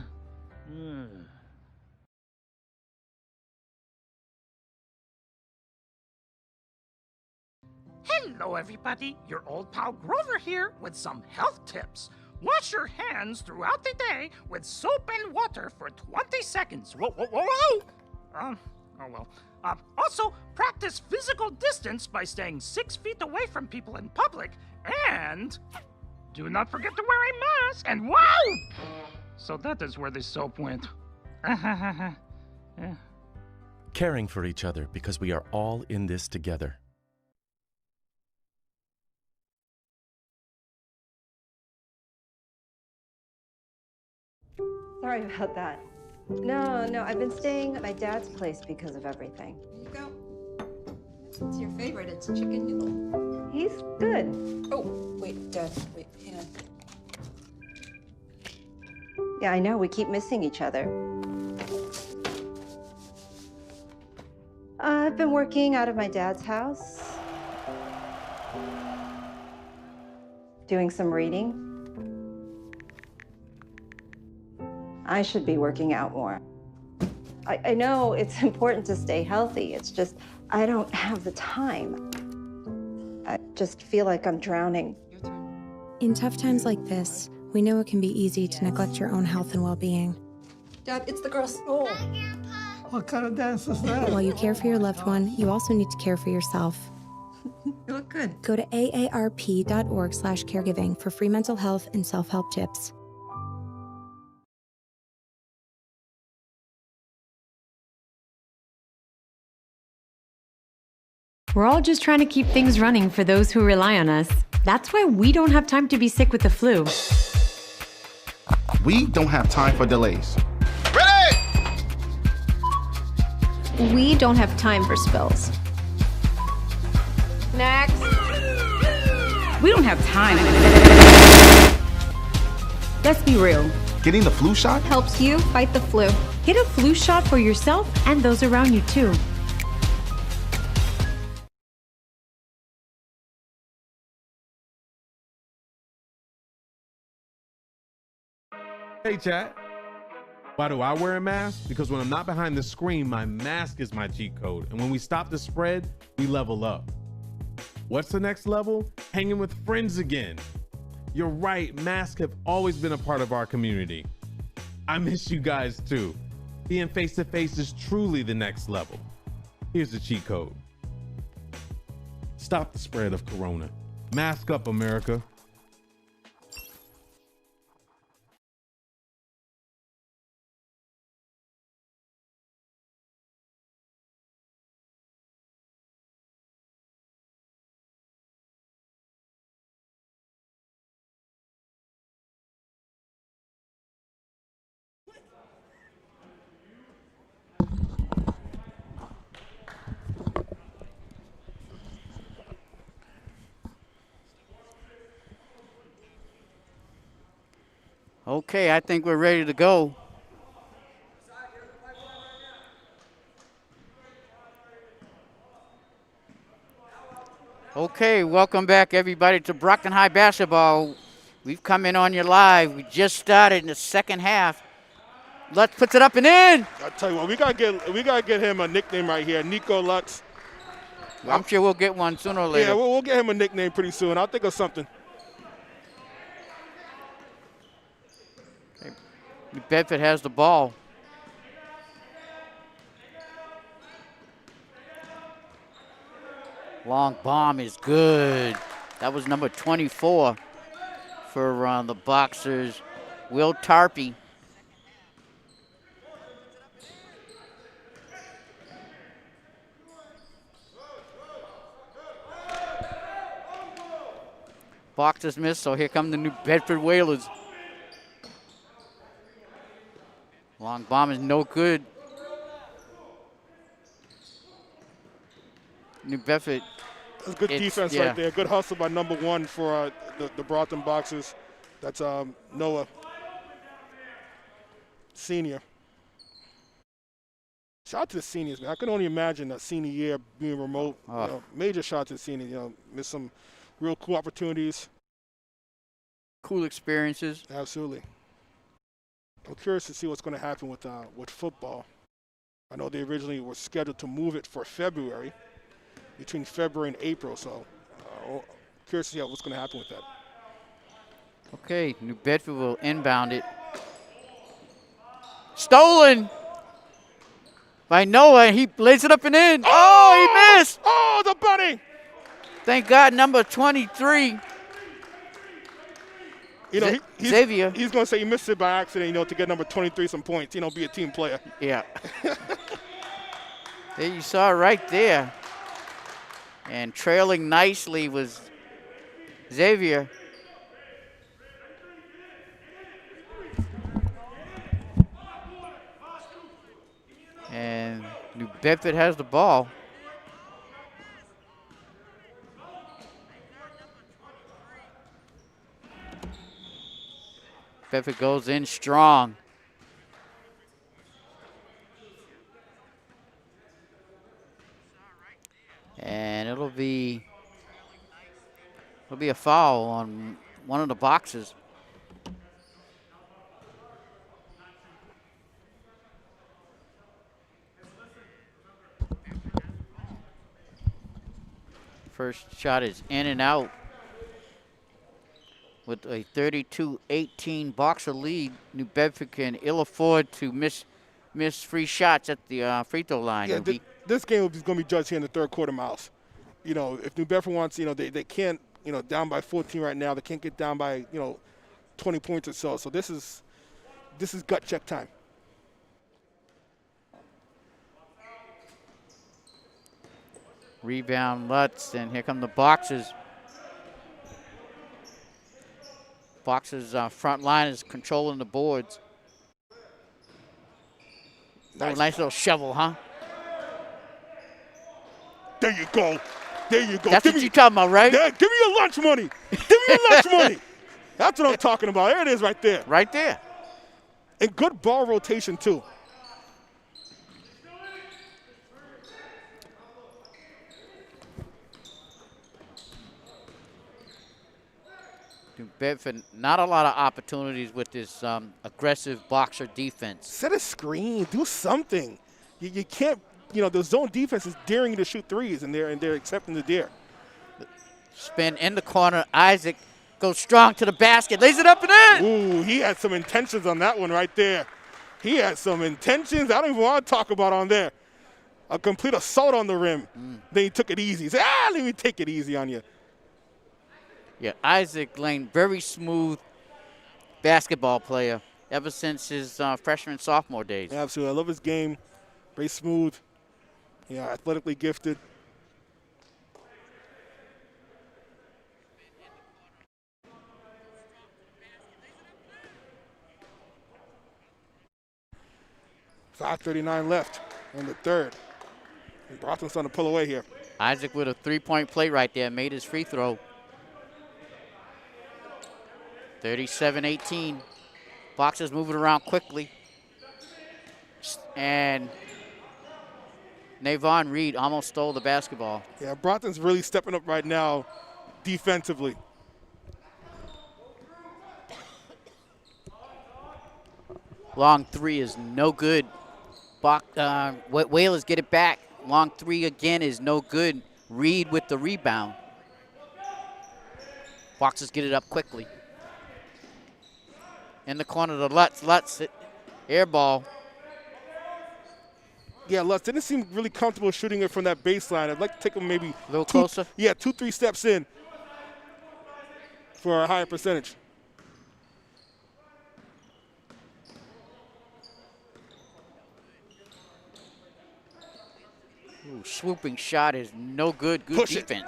Speaker 6: Hello, everybody. Your old pal Grover here with some health tips. Wash your hands throughout the day with soap and water for 20 seconds. Whoa, whoa, whoa, whoa! Oh well. Also, practice physical distance by staying 6 feet away from people in public, and do not forget to wear a mask. And wow! So that is where the soap went.
Speaker 5: Caring for each other because we are all in this together.
Speaker 7: Sorry about that. No, I've been staying at my dad's place because of everything.
Speaker 8: Here you go. It's your favorite. It's chicken noodle.
Speaker 7: He's good.
Speaker 8: Oh, wait, hang on.
Speaker 7: Yeah, I know, we keep missing each other. I've been working out of my dad's house. Doing some reading. I should be working out more. I know it's important to stay healthy. It's just, I don't have the time. I just feel like I'm drowning.
Speaker 8: Your turn.
Speaker 9: In tough times like this, we know it can be easy to neglect your own health and well-being.
Speaker 8: Dad, it's the girls. Oh.
Speaker 10: What kind of dance is that?
Speaker 9: While you care for your loved one, you also need to care for yourself.
Speaker 8: You look good.
Speaker 9: Go to aarp.org/caregiving for free mental health and self-help tips.
Speaker 11: We're all just trying to keep things running for those who rely on us. That's why we don't have time to be sick with the flu.
Speaker 12: We don't have time for delays. Ready!
Speaker 13: We don't have time for spills.
Speaker 11: Next.
Speaker 13: We don't have time. Let's be real.
Speaker 12: Getting the flu shot
Speaker 13: Helps you fight the flu.
Speaker 11: Get a flu shot for yourself and those around you too.
Speaker 14: Hey, chat. Why do I wear a mask? Because when I'm not behind the screen, my mask is my cheat code. And when we stop the spread, we level up. What's the next level? Hanging with friends again. You're right, masks have always been a part of our community. I miss you guys too. Being face to face is truly the next level. Here's the cheat code. Stop the spread of Corona. Mask up, America.
Speaker 1: Okay, I think we're ready to go. Okay, welcome back everybody to Brockton High Basketball. We've come in on you live. We just started in the second half. Lutz puts it up and in.
Speaker 2: I tell you what, we gotta get him a nickname right here, Nico Lutz.
Speaker 1: I'm sure we'll get one sooner or later.
Speaker 2: Yeah, we'll get him a nickname pretty soon. I'll think of something.
Speaker 1: Bedford has the ball. Long bomb is good. That was number 24 for the Boxers, Will Tarpey. Boxers missed, so here come the New Bedford Whalers. Long bomb is no good. New Bedford.
Speaker 2: That's good defense right there. Good hustle by number 1 for the Brockton Boxers. That's Noah, senior. Shout out to the seniors, man. I can only imagine that senior year being remote.
Speaker 1: Oh.
Speaker 2: You know, major shout out to the seniors. Missed some real cool opportunities.
Speaker 1: Cool experiences.
Speaker 2: Absolutely. I'm curious to see what's going to happen with football. I know they originally were scheduled to move it for February, between February and April. So, curious to see what's going to happen with that.
Speaker 1: Okay, New Bedford will inbound it. Stolen by Noah. He lays it up and in. Oh, he missed.
Speaker 2: Oh, the bunny.
Speaker 1: Thank God, number 23.
Speaker 2: Xavier. He's going to say he missed it by accident, to get number 23 some points, be a team player.
Speaker 1: Yeah. There you saw it right there. And trailing nicely was Xavier. And New Bedford has the ball. Bedford goes in strong. And it'll be a foul on one of the boxes. First shot is in and out. With a 32-18 boxer lead, New Bedford can ill afford to miss free shots at the free throw line.
Speaker 2: Yeah, this game is going to be judged here in the third quarter, Miles. If New Bedford wants, they can't, down by 14 right now. They can't get down by, 20 points or so. So this is gut check time.
Speaker 1: Rebound Lutz, and here come the Boxers. Boxers' front line is controlling the boards. Nice little shovel, huh?
Speaker 2: There you go.
Speaker 1: That's what you're talking about, right?
Speaker 2: Yeah, give me your lunch money. Give me your lunch money. That's what I'm talking about. There it is right there.
Speaker 1: Right there.
Speaker 2: And good ball rotation, too.
Speaker 1: New Bedford, not a lot of opportunities with this aggressive boxer defense.
Speaker 2: Set a screen. Do something. You can't, the zone defense is daring you to shoot threes, and they're accepting the dare.
Speaker 1: Spin in the corner. Isaac goes strong to the basket. Lays it up and in.
Speaker 2: Ooh, he had some intentions on that one right there. He had some intentions I don't even want to talk about on there. A complete assault on the rim. Then he took it easy. He said, let me take it easy on you.
Speaker 1: Yeah, Isaac Lane, very smooth basketball player ever since his freshman, sophomore days.
Speaker 2: Yeah, absolutely. I love his game. Very smooth. Yeah, athletically gifted. .5:39 left in the third. And Brockton's starting to pull away here.
Speaker 1: Isaac with a three-point play right there, made his free throw. 37-18. Boxers moving around quickly. And Navon Reed almost stole the basketball.
Speaker 2: Yeah, Brockton's really stepping up right now defensively.
Speaker 1: Long three is no good. Whalers get it back. Long three again is no good. Reed with the rebound. Boxers get it up quickly. In the corner to Lutz. Lutz, air ball.
Speaker 2: Yeah, Lutz didn't seem really comfortable shooting it from that baseline. I'd like to take him maybe
Speaker 1: a little closer.
Speaker 2: Yeah, 2-3 steps in for a higher percentage.
Speaker 1: Ooh, swooping shot is no good. Good
Speaker 2: Push
Speaker 1: defense.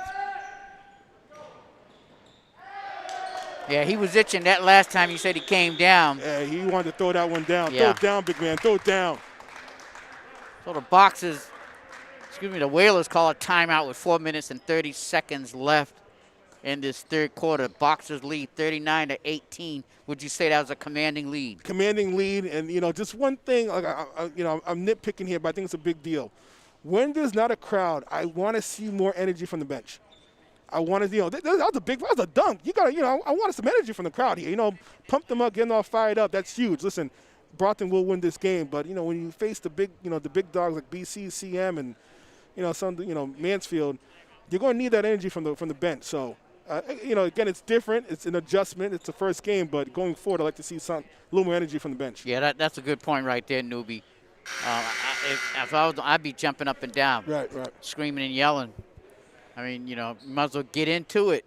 Speaker 1: Yeah, he was itching that last time you said he came down.
Speaker 2: Yeah, he wanted to throw that one down.
Speaker 1: Yeah.
Speaker 2: Throw it down, big man. Throw it down.
Speaker 1: So the Boxers excuse me, the Whalers call a timeout with 4 minutes and 30 seconds left in this third quarter. Boxers lead 39-18. Would you say that was a commanding lead?
Speaker 2: Commanding lead, and just one thing. Like I'm nitpicking here, but I think it's a big deal. When there's not a crowd, I want to see more energy from the bench. I want to, that was a dunk. You got to, I wanted some energy from the crowd here. Pump them up, get them all fired up. That's huge. Listen, Brockton will win this game, but when you face the big, the big dogs like BC, CM, and Mansfield, you're going to need that energy from the bench. So, again, it's different. It's an adjustment. It's the first game, but going forward, I'd like to see a little more energy from the bench.
Speaker 1: Yeah, that's a good point right there, newbie. If I was, I'd be jumping up and down,
Speaker 2: right,
Speaker 1: screaming and yelling. I mean, might as well get into it.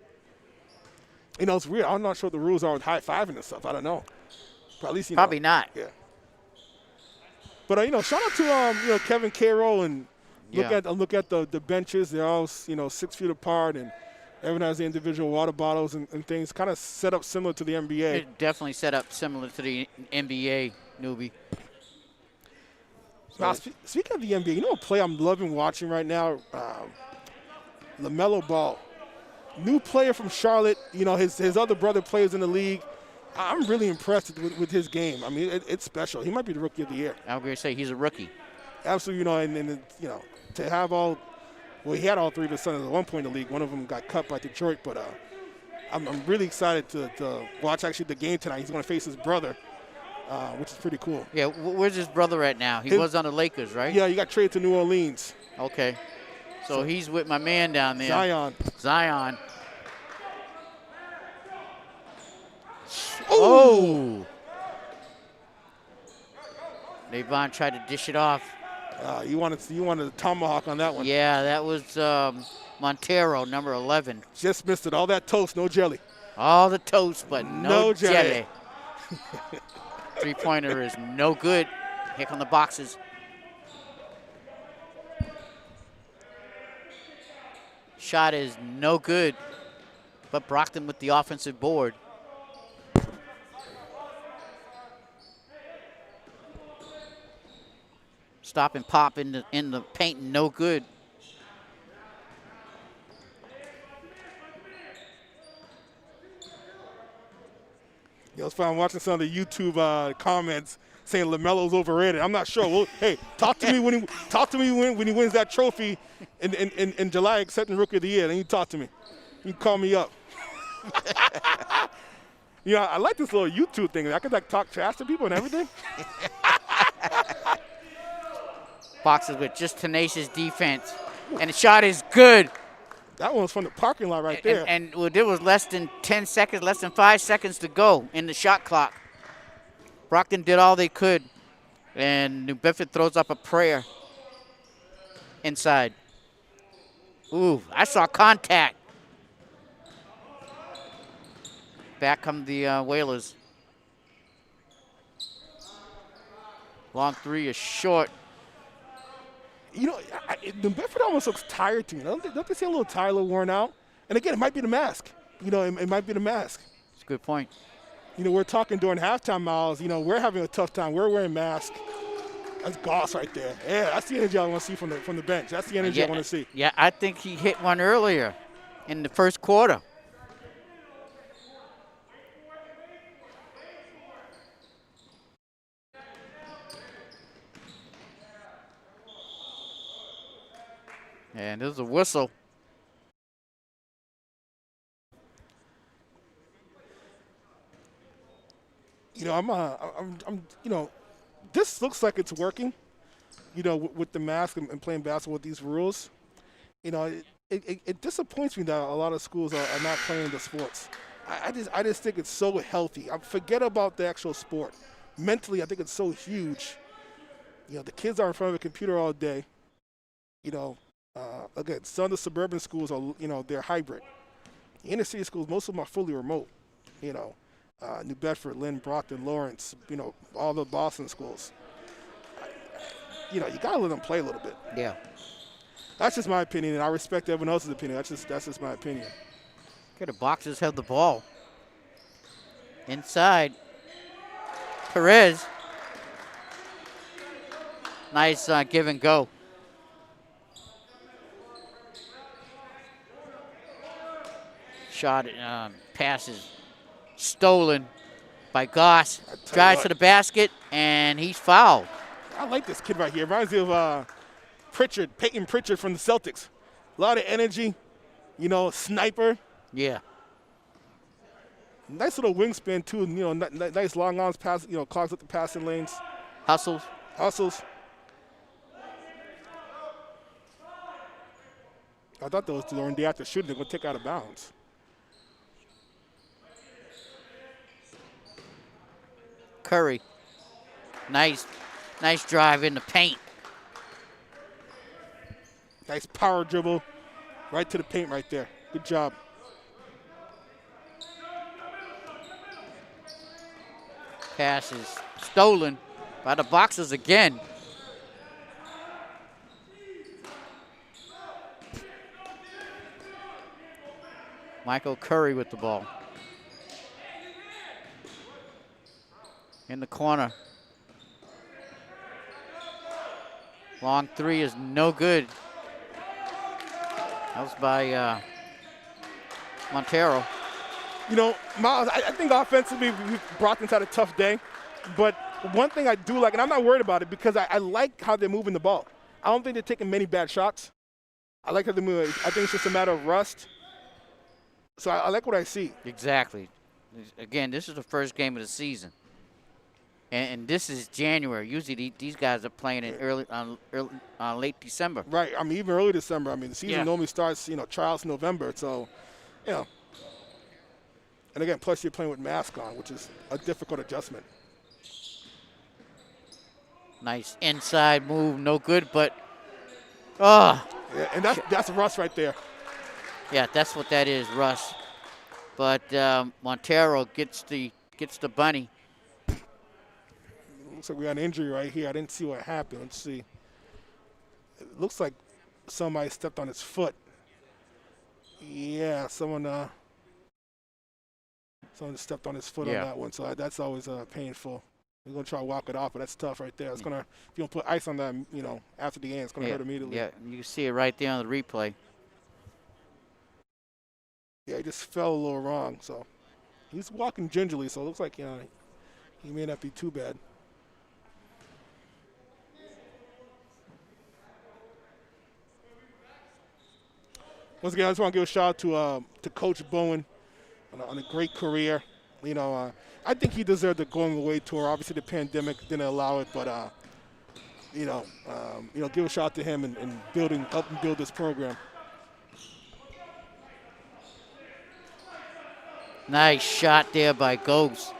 Speaker 2: It's weird. I'm not sure what the rules are with high-fiving and stuff. I don't know. But at least,
Speaker 1: probably not.
Speaker 2: Yeah. But, shout out to, Kevin Cairo and look at the benches. They're all, 6 feet apart, and everyone has the individual water bottles and things. Kind of set up similar to the NBA.
Speaker 1: It definitely set up similar to the NBA, newbie.
Speaker 2: So. Now, speaking of the NBA, a play I'm loving watching right now? LaMelo Ball. New player from Charlotte. His other brother plays in the league. I'm really impressed with his game. I mean, it's special. He might be the rookie of the year.
Speaker 1: I was going to say he's a rookie.
Speaker 2: Absolutely, and to have he had all three of his sons at one point in the league. One of them got cut by Detroit, but I'm really excited to watch actually the game tonight. He's going to face his brother, which is pretty cool.
Speaker 1: Yeah, where's his brother at now? He was on the Lakers, right?
Speaker 2: Yeah, he got traded to New Orleans.
Speaker 1: Okay. So he's with my man down there.
Speaker 2: Zion.
Speaker 1: Oh! Levon tried to dish it off.
Speaker 2: You wanted a tomahawk on that one.
Speaker 1: Yeah, that was Montero, number 11.
Speaker 2: Just missed it. All that toast, no jelly.
Speaker 1: All the toast, but no jelly. 3-pointer is no good. Here come the boxes. Shot is no good, but Brockton with the offensive board. Stop and pop in the paint, no good.
Speaker 2: Yeah, it was fun watching some of the YouTube comments saying LaMelo's overrated. I'm not sure. Well, hey, talk to me when he wins that trophy in July, accepting Rookie of the Year. Then you talk to me. You call me up. I like this little YouTube thing. I could talk trash to people and everything.
Speaker 1: Boxes with just tenacious defense, and the shot is good.
Speaker 2: That one was from the parking lot right there.
Speaker 1: And there was less than 10 seconds, less than 5 seconds to go in the shot clock. Brockton did all they could, and New Bedford throws up a prayer inside. Ooh, I saw contact. Back come the Whalers. Long three is short.
Speaker 2: The Bedford almost looks tired to me. Don't they seem a little tired, a little worn out? And again, it might be the mask. It might be the mask.
Speaker 1: That's a good point.
Speaker 2: We're talking during halftime, Miles. We're having a tough time. We're wearing masks. That's Goss right there. Yeah, that's the energy I want to see from the bench. That's the energy I want to see.
Speaker 1: Yeah, I think he hit one earlier in the first quarter. And there's a whistle.
Speaker 2: This looks like it's working, with the mask and playing basketball with these rules. It disappoints me that a lot of schools are not playing the sports. I just think it's so healthy. Forget about the actual sport. Mentally, I think it's so huge. The kids are in front of a computer all day. Again, some of the suburban schools are, they're hybrid. The inner city schools, most of them are fully remote. New Bedford, Lynn, Brockton, Lawrence, all the Boston schools. You got to let them play a little bit.
Speaker 1: Yeah.
Speaker 2: That's just my opinion, and I respect everyone else's opinion. That's just my opinion.
Speaker 1: Okay, the Boxers have the ball. Inside. Perez. Nice give and go. shot, pass is stolen by Goss. Drives to the basket, and he's fouled.
Speaker 2: I like this kid right here. Reminds me of Peyton Pritchard from the Celtics. A lot of energy, sniper.
Speaker 1: Yeah.
Speaker 2: Nice little wingspan, too. Nice long arms, pass, clogs up the passing lanes.
Speaker 1: Hustles.
Speaker 2: I thought those two, when they have to shoot, they're going to take out of bounds.
Speaker 1: Curry. Nice drive in the paint.
Speaker 2: Nice power dribble right to the paint right there. Good job.
Speaker 1: Pass is stolen by the Boxers again. Michael Curry with the ball. In the corner. Long three is no good. That was by Montero.
Speaker 2: Miles, I think offensively, Brockton's had a tough day. But one thing I do like, and I'm not worried about it because I like how they're moving the ball. I don't think they're taking many bad shots. I like how they're moving. I think it's just a matter of rust. So I like what I see.
Speaker 1: Exactly. Again, this is the first game of the season. And this is January. Usually these guys are playing in late December.
Speaker 2: Right. Even early December. The season normally starts, trials November. So, And again, plus you're playing with mask on, which is a difficult adjustment.
Speaker 1: Nice inside move. No good, but yeah,
Speaker 2: and that's rust right there.
Speaker 1: Yeah, that's what that is, rust. But Montero gets the bunny.
Speaker 2: Looks like we got an injury right here. I didn't see what happened. Let's see. It looks like somebody stepped on his foot. Yeah, someone stepped on his foot on that one. So that's always painful. We're gonna try to walk it off, but that's tough right there. It's gonna, if you don't put ice on that, after the game, it's gonna hurt immediately.
Speaker 1: Yeah, you can see it right there on the replay.
Speaker 2: Yeah, he just fell a little wrong. So he's walking gingerly, so it looks like he may not be too bad. Once again, I just want to give a shout out to Coach Bowen on a great career. I think he deserved the going away tour. Obviously, the pandemic didn't allow it, but give a shout out to him and helping build this program.
Speaker 1: Nice shot there by Ghost.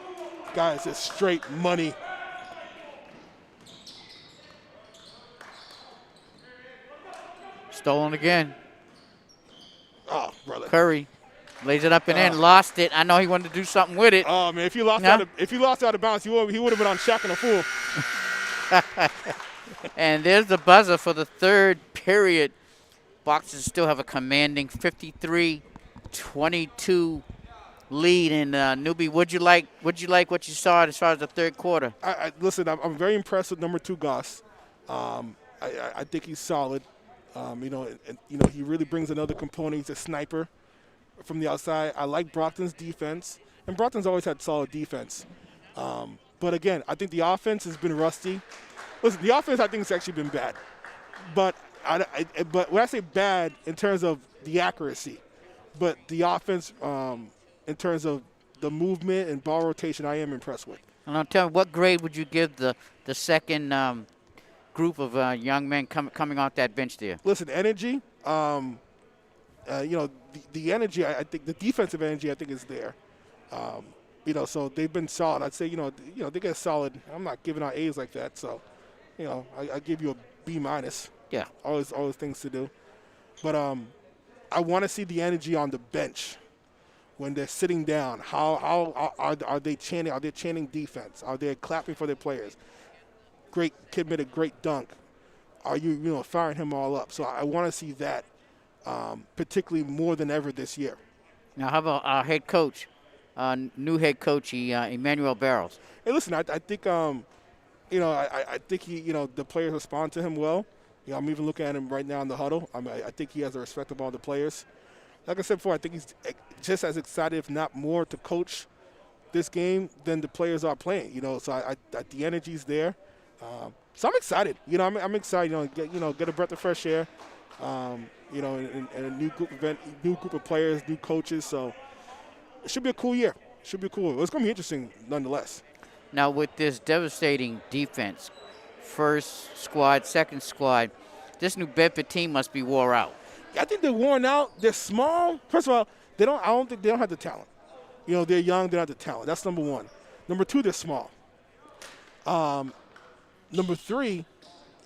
Speaker 2: Guys, it's straight money.
Speaker 1: Stolen again.
Speaker 2: Oh, brother.
Speaker 1: Curry lays it up and in, lost it. I know he wanted to do something with it.
Speaker 2: Oh man, if he lost out of bounds, he would have been on Shaq and a fool.
Speaker 1: And there's the buzzer for the third period. Boxers still have a commanding 53-22 lead. And Newbie, would you like what you saw as far as the third quarter?
Speaker 2: Listen, I'm very impressed with number 2 Goss. I think he's solid. He really brings another component. He's a sniper from the outside. I like Brockton's defense, and Brockton's always had solid defense. But again, I think the offense has been rusty. Listen, the offense I think has actually been bad, but when I say bad in terms of the accuracy, but the offense in terms of the movement and ball rotation, I am impressed with.
Speaker 1: And I'll tell you, what grade would you give the second group of young men coming off that bench there?
Speaker 2: Listen, energy. The energy. I think the defensive energy. I think is there. So they've been solid. I'd say they get solid. I'm not giving out A's like that. So, I give you a B-.
Speaker 1: Yeah.
Speaker 2: Always things to do. But I want to see the energy on the bench when they're sitting down. How are they chanting? Are they chanting defense? Are they clapping for their players? Great kid made a great dunk. Are you firing him all up? So I want to see that, particularly more than ever this year.
Speaker 1: Now, how about our head coach, new head coach, Emmanuel Barrows?
Speaker 2: Hey, listen, I think I think he the players respond to him well. I'm even looking at him right now in the huddle. I think he has the respect of all the players. like I said before, I think he's just as excited, if not more, to coach this game than the players are playing. So the energy's there. So I'm excited. I'm excited. Get a breath of fresh air. And a new group of players, new coaches. So it should be a cool year. It's going to be interesting nonetheless.
Speaker 1: Now with this devastating defense, first squad, second squad, this New Bedford team must be wore out.
Speaker 2: I think they're worn out. They're small. First of all, I don't think they don't have the talent. They're young. They don't have the talent. That's number one. Number two, they're small. Number three,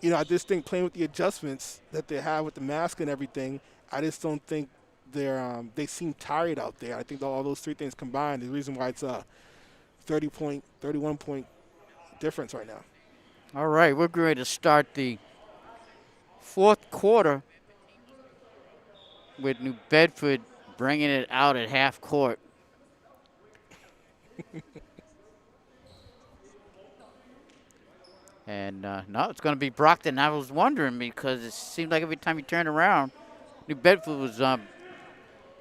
Speaker 2: I just think playing with the adjustments that they have with the mask and everything, I just don't think they seem tired out there. I think all those three things combined is the reason why it's a 31-point difference right now.
Speaker 1: All right, we're going to start the fourth quarter with New Bedford bringing it out at half court. And no, it's going to be Brockton. I was wondering because it seemed like every time you turn around, New Bedford was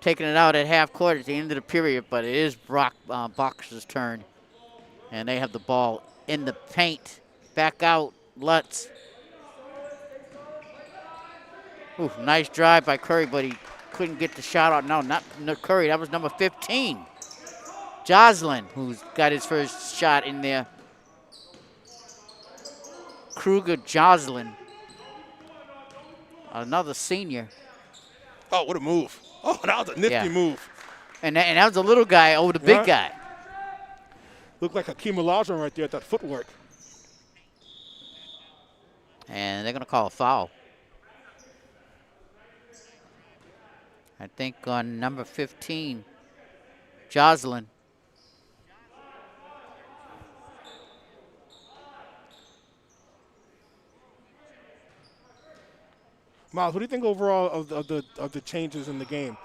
Speaker 1: taking it out at half court at the end of the period, but it is Boxer's turn. And they have the ball in the paint. Back out, Lutz. Ooh, nice drive by Curry, but he couldn't get the shot out. No, not Curry. That was number 15. Joslin, who's got his first shot in there. Kruger Joslin, another senior.
Speaker 2: Oh, what a move. Oh, that was a nifty move.
Speaker 1: And that was a little guy over the big guy.
Speaker 2: Looked like Hakeem Olajuwon right there at that footwork.
Speaker 1: And they're going to call a foul. I think on number 15, Joslin.
Speaker 2: Miles, what do you think overall of the changes in the game?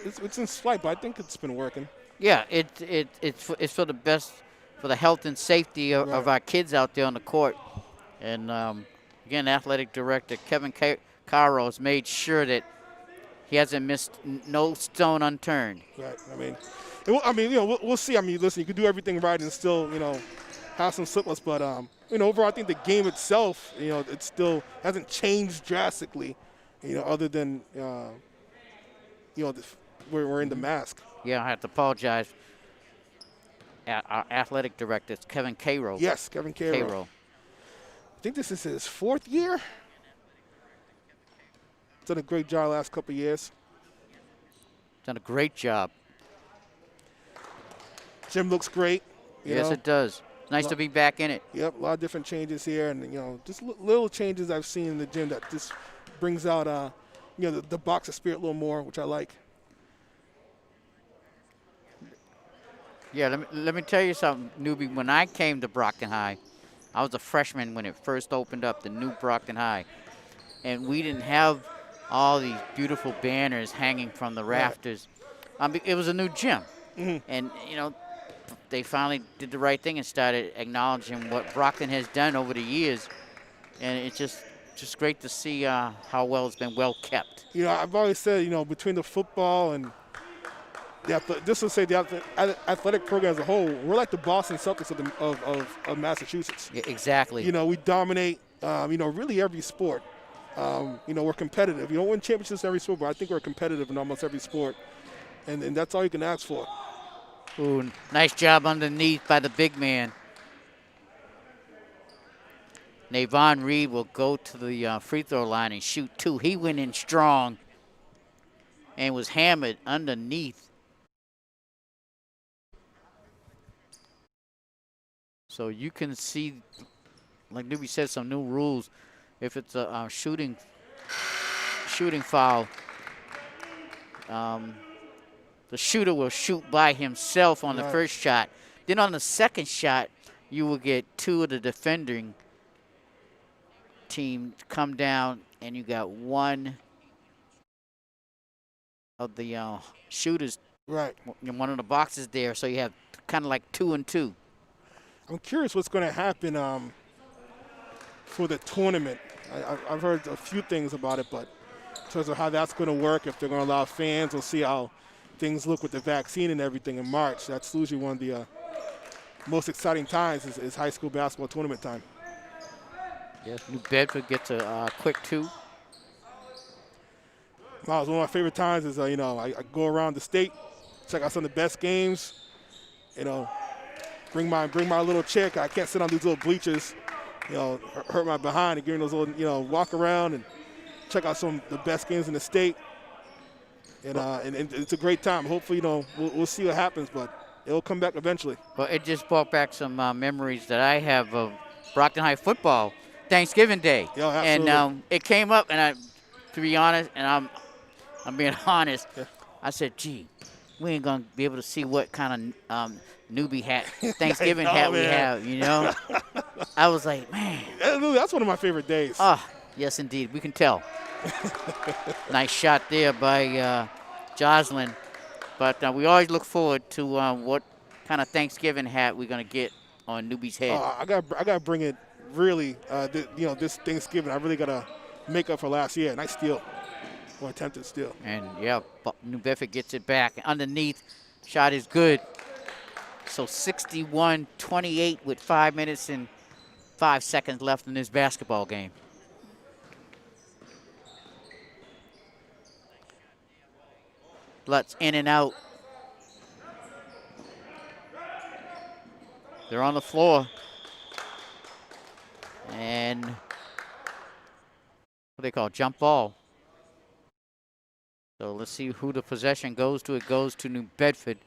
Speaker 2: It's in slight, but I think it's been working.
Speaker 1: Yeah, it's for the best, for the health and safety of our kids out there on the court. And again, athletic director Kevin Caro has made sure that he hasn't missed no stone unturned.
Speaker 2: Right. We'll see. Listen, you can do everything right and still, have some slip-ups, but overall, I think the game itself, it still hasn't changed drastically, other than, we're in the mask.
Speaker 1: Yeah, I have to apologize. Our athletic director, Kevin Caro.
Speaker 2: Yes, Kevin Caro. I think this is his fourth year. Done a great job last couple of years.
Speaker 1: Done a great job.
Speaker 2: Gym looks great.
Speaker 1: Yes, it does. Nice to be back in it.
Speaker 2: Yep, a lot of different changes here, and just little changes I've seen in the gym that just brings out the boxer spirit a little more, which I like.
Speaker 1: Yeah, let me tell you something, newbie. When I came to Brockton High, I was a freshman when it first opened up, the new Brockton High, and we didn't have all these beautiful banners hanging from the rafters. It was a new gym, and they finally did the right thing and started acknowledging what Brockton has done over the years, and it's just great to see how well it's been well kept.
Speaker 2: I've always said, between the football and the athletic program as a whole, we're like the Boston Celtics of Massachusetts.
Speaker 1: Yeah, exactly.
Speaker 2: We dominate, really every sport. We're competitive. You don't win championships in every sport, but I think we're competitive in almost every sport, and that's all you can ask for.
Speaker 1: Ooh, nice job underneath by the big man. Navon Reed will go to the free throw line and shoot two. He went in strong and was hammered underneath. So you can see, like Newbie said, some new rules. If it's a shooting foul, the shooter will shoot by himself on the first shot. Then on the second shot, you will get two of the defending team come down, and you got one of the shooters.
Speaker 2: Right.
Speaker 1: In one of the boxes there, so you have kind of like 2 and 2.
Speaker 2: I'm curious what's going to happen for the tournament. I've heard a few things about it, but in terms of how that's going to work, if they're going to allow fans. We'll see how things look with the vaccine and everything in March. That's usually one of the most exciting times is high school basketball tournament time.
Speaker 1: Yes, New Bedford gets a quick 2.
Speaker 2: Miles, one of my favorite times is, I go around the state, check out some of the best games, bring my little chair. I can't sit on these little bleachers, hurt my behind, and give me those little, walk around and check out some of the best games in the state. And it's a great time. Hopefully, we'll see what happens, but it'll come back eventually.
Speaker 1: Well, it just brought back some memories that I have of Brockton High football, Thanksgiving Day.
Speaker 2: Yeah, absolutely.
Speaker 1: And it came up, and to be honest, and I'm being honest, I said, gee, we ain't going to be able to see what kind of newbie hat, Thanksgiving hat we have, I was like, man.
Speaker 2: That's one of my favorite days.
Speaker 1: Ah, yes, indeed. We can tell. Nice shot there by Jocelyn. But we always look forward to what kind of Thanksgiving hat we're going to get on newbie's head.
Speaker 2: I got to bring it really, this Thanksgiving. I really got to make up for last year. Nice steal. Or attempted steal.
Speaker 1: And, New Bedford gets it back. Underneath, shot is good. So 61-28 with 5 minutes and 5 seconds left in this basketball game. Lutz in and out. They're on the floor. And what do they call it? Jump ball. So let's see who the possession goes to. It goes to New Bedford.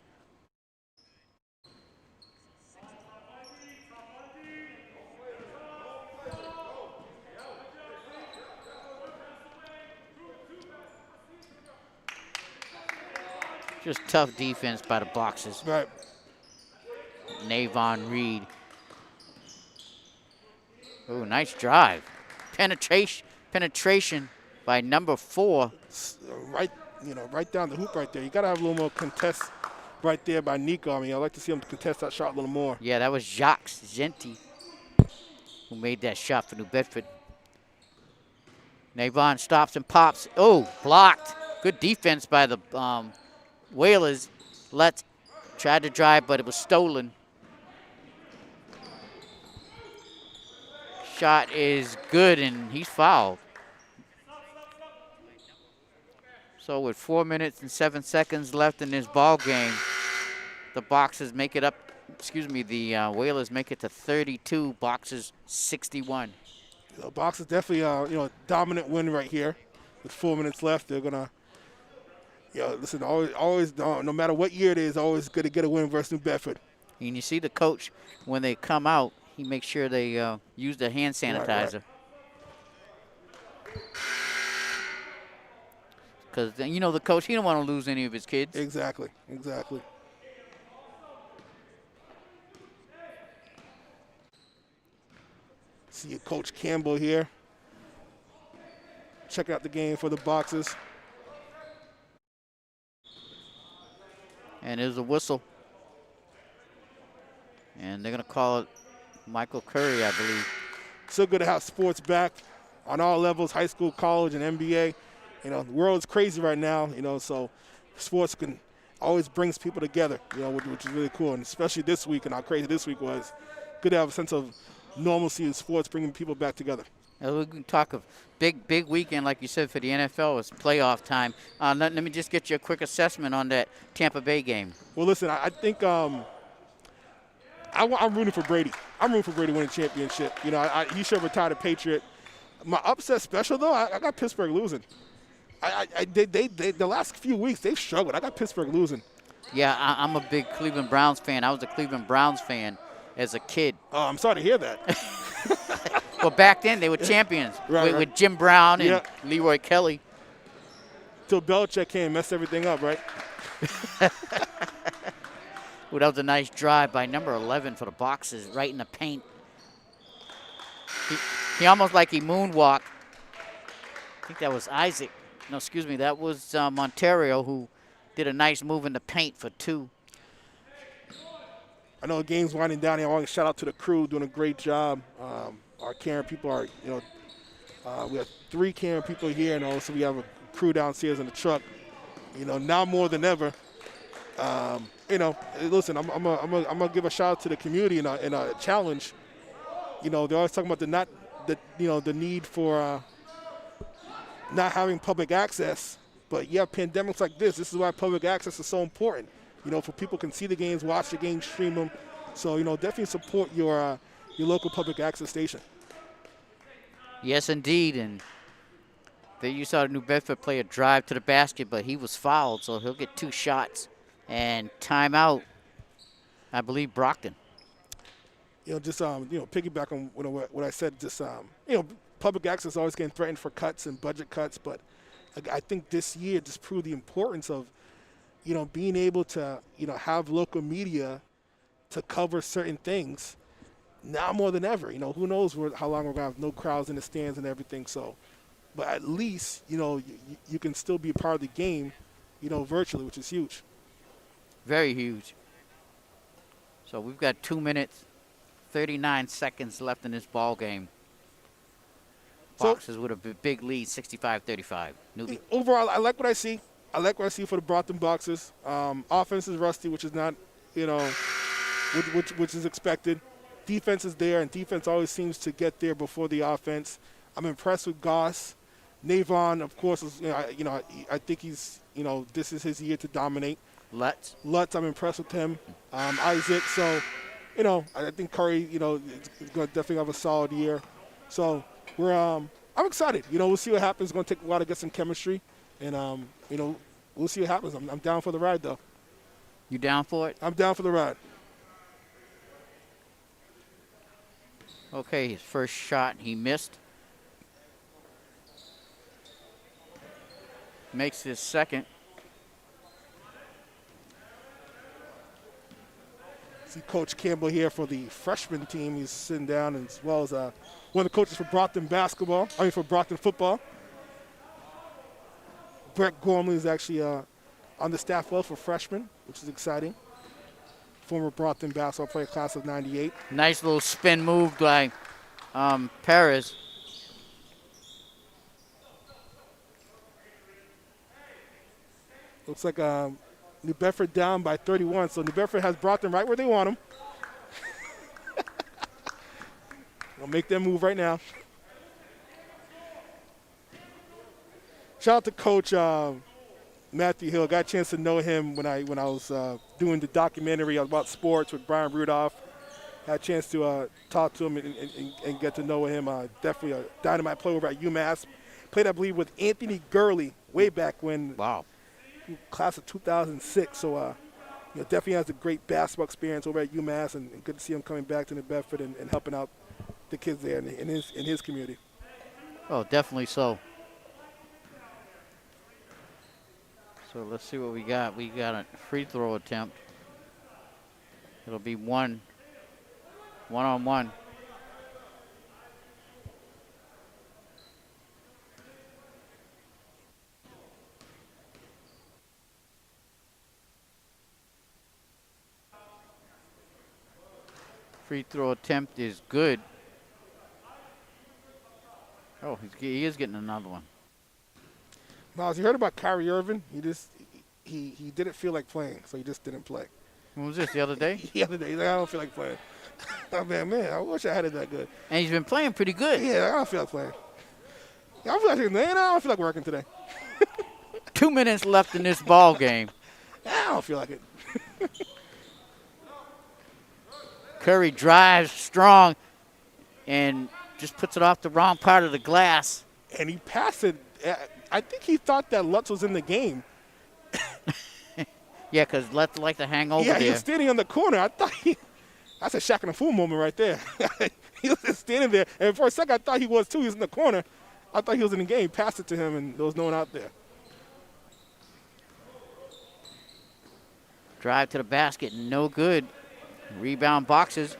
Speaker 1: Just tough defense by the Boxers.
Speaker 2: Right.
Speaker 1: Navon Reed. Oh, nice drive. Penetration by number 4.
Speaker 2: Right down the hoop right there. You got to have a little more contest right there by Nico. I'd like to see him contest that shot a little more.
Speaker 1: Yeah, that was Jacques Genti who made that shot for New Bedford. Navon stops and pops. Oh, blocked. Good defense by the Whalers. Lutz tried to drive, but it was stolen. Shot is good, and he's fouled. So with 4 minutes and 7 seconds left in this ball game, the Boxers make it up. The Whalers make it to 32. Boxers 61.
Speaker 2: The Boxers definitely a dominant win right here. With 4 minutes left, they're gonna. Listen, always, no matter what year it is, always good to get a win versus New Bedford.
Speaker 1: And you see the coach when they come out, he makes sure they use the hand sanitizer. Because, the coach, he don't want to lose any of his kids.
Speaker 2: Exactly. See Coach Campbell here. Check out the game for the Boxers.
Speaker 1: And there's a whistle. And they're going to call it Michael Curry, I believe.
Speaker 2: So good to have sports back on all levels, high school, college, and NBA. The world's crazy right now, so sports can always brings people together, which is really cool. And especially this week, and how crazy this week was. Good to have a sense of normalcy in sports, bringing people back together.
Speaker 1: We can talk of big weekend, like you said, for the NFL. It's playoff time. Let me just get you a quick assessment on that Tampa Bay game.
Speaker 2: Well, listen, I think I'm rooting for Brady. I'm rooting for Brady to win a championship. He should have retired a Patriot. My upset special, though, I got Pittsburgh losing. The last few weeks, they've struggled. I got Pittsburgh losing.
Speaker 1: Yeah, I'm a big Cleveland Browns fan. I was a Cleveland Browns fan as a kid.
Speaker 2: Oh, I'm sorry to hear that.
Speaker 1: Well, back then, they were champions with Jim Brown and Leroy Kelly.
Speaker 2: Till Belichick came and messed everything up, right?
Speaker 1: Well, that was a nice drive by number 11 for the Boxers, right in the paint. He almost like he moonwalked. I think that was Isaac. No, excuse me, that was Ontario who did a nice move in the paint for 2.
Speaker 2: I know the game's winding down here. I want to shout out to the crew doing a great job. Our Karen people are, we have 3 Karen people here, and also we have crew downstairs in the truck. Now more than ever, listen, I'm gonna give a shout out to the community and a challenge. They're always talking about the need for not having public access. But yeah, pandemics like this is why public access is so important. For people can see the games, watch the games, stream them. So, definitely support your local public access station.
Speaker 1: Yes, indeed. And there you saw New Bedford play a drive to the basket, but he was fouled, so he'll get 2 shots. And timeout, I believe, Brockton.
Speaker 2: Piggyback on what I said, public access is always getting threatened for cuts and budget cuts, but I think this year just proved the importance of, being able to, have local media to cover certain things now more than ever. Who knows how long we're going to have no crowds in the stands and everything. So, but at least, you can still be a part of the game, virtually, which is huge.
Speaker 1: Very huge. So we've got 2 minutes, 39 seconds left in this ball game. Boxers with a big lead, 65-35. Newbie.
Speaker 2: Overall, I like what I see. I like what I see for the Brockton Boxers. Offense is rusty, which is not, which is expected. Defense is there, and defense always seems to get there before the offense. I'm impressed with Goss. Navon, of course, is, I think he's, this is his year to dominate.
Speaker 1: Lutz,
Speaker 2: I'm impressed with him. Isaac, so, I think Curry, is going to definitely have a solid year. So I'm excited. We'll see what happens. It's going to take a while to get some chemistry, and we'll see what happens. I'm down for the ride, though.
Speaker 1: You down for it?
Speaker 2: I'm down for the ride.
Speaker 1: Okay, his first shot, he missed. Makes his second.
Speaker 2: See Coach Campbell here for the freshman team. He's sitting down, as well as one of the coaches for Brockton for Brockton football. Brett Gormley is actually on the staff for freshmen, which is exciting. Former Brockton basketball player, class of '98.
Speaker 1: Nice little spin move by Perez.
Speaker 2: Looks like New Bedford down by 31, so New Bedford has Brockton right where they want them. We'll make them move right now. Shout out to Coach Matthew Hill. Got a chance to know him when I was doing the documentary about sports with Brian Rudolph. Had a chance to talk to him and get to know him. Definitely a dynamite player over at UMass. Played, I believe, with Anthony Gurley way back when.
Speaker 1: Wow.
Speaker 2: Class of 2006. So definitely has a great basketball experience over at UMass, and good to see him coming back to New Bedford and helping out the kids there in his community.
Speaker 1: Oh, definitely so. So let's see what we got. We got a free throw attempt. It'll be one-on-one. Free throw attempt is good. Oh, he is getting another one.
Speaker 2: Miles, you heard about Kyrie Irving? He didn't feel like playing, so he just didn't play.
Speaker 1: When was this, the other day?
Speaker 2: The other day. He's like, I don't feel like playing. Oh, man, I wish I had it that good.
Speaker 1: And he's been playing pretty good.
Speaker 2: Yeah, I don't feel like playing. I don't feel like working today.
Speaker 1: 2 minutes left in this ball game.
Speaker 2: I don't feel like it.
Speaker 1: Curry drives strong and just puts it off the wrong part of the glass.
Speaker 2: And he passed it. I think he thought that Lutz was in the game.
Speaker 1: Yeah, because Lutz liked to hang over there.
Speaker 2: Yeah, he was standing on the corner. I thought that's a Shaq and a Fool moment right there. He was just standing there. And for a second, I thought he was too. He was in the corner. I thought he was in the game. Passed it to him, and there was no one out there.
Speaker 1: Drive to the basket, no good. Rebound boxes.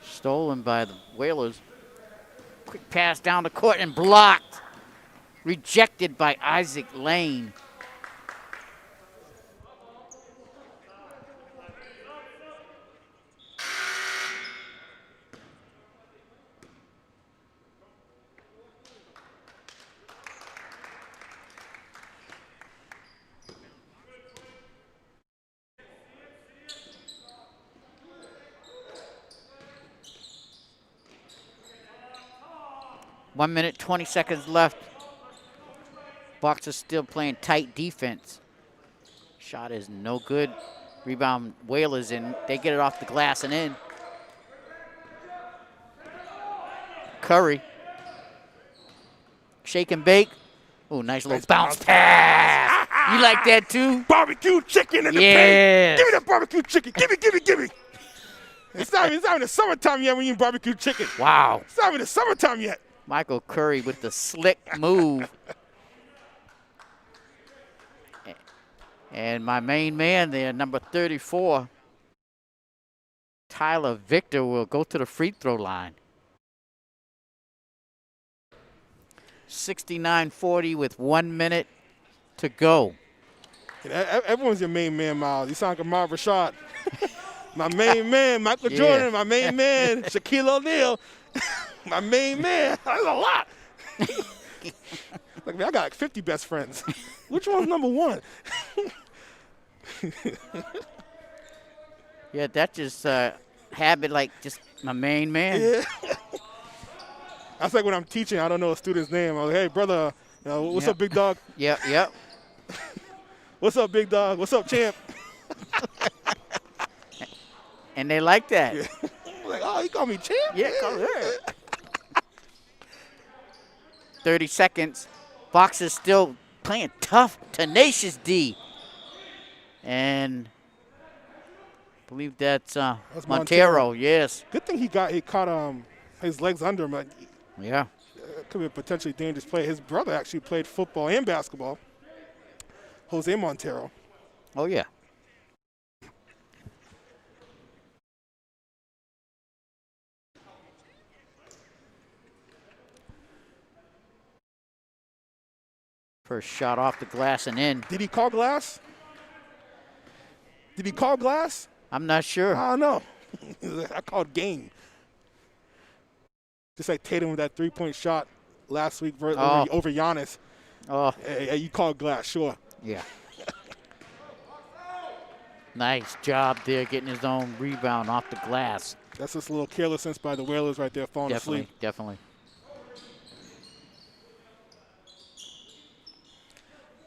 Speaker 1: Stolen by the Whalers. Quick pass down the court and blocked. Rejected by Isaac Lane. 1 minute, 20 seconds left. Bucks are still playing tight defense. Shot is no good. Rebound, Whalers, and they get it off the glass and in. Curry. Shake and bake. Oh, nice little bounce pass. You like that too?
Speaker 2: Barbecue chicken in the paint. Give me that barbecue chicken. Give me. It's not even the summertime yet when you eat barbecue chicken.
Speaker 1: Wow.
Speaker 2: It's not even the summertime yet.
Speaker 1: Michael Curry with the slick move. And my main man there, number 34, Tyler Victor, will go to the free throw line. 69-40 with 1 minute to go.
Speaker 2: Everyone's your main man, Miles. You sound like Ahmad Rashad. My main man, Michael Jordan. My main man, Shaquille O'Neal. My main man. That's a lot. Like, man, I got like 50 best friends. Which one's number one?
Speaker 1: Yeah, that just habit, like just my main man.
Speaker 2: Yeah. That's like when I'm teaching, I don't know a student's name. I'm like, hey, brother, what's up, big dog?
Speaker 1: Yep.
Speaker 2: What's up, big dog? What's up, champ?
Speaker 1: And they like that.
Speaker 2: Yeah. Like, oh, you call me champ?
Speaker 1: Yeah, call her. 30 seconds. Fox is still playing tough, tenacious D. And I believe that's Montero, yes.
Speaker 2: Good thing he caught his legs under him.
Speaker 1: Yeah.
Speaker 2: Could be a potentially dangerous play. His brother actually played football and basketball. Jose Montero.
Speaker 1: Oh, yeah. First shot off the glass and in.
Speaker 2: Did he call glass?
Speaker 1: I'm not sure.
Speaker 2: I don't know. I called game. Just like Tatum with that three-point shot last week over Giannis.
Speaker 1: Oh.
Speaker 2: Hey, you called glass, sure.
Speaker 1: Yeah. Nice job there getting his own rebound off the glass.
Speaker 2: That's just a little carelessness by the Whalers right there falling asleep.
Speaker 1: Definitely.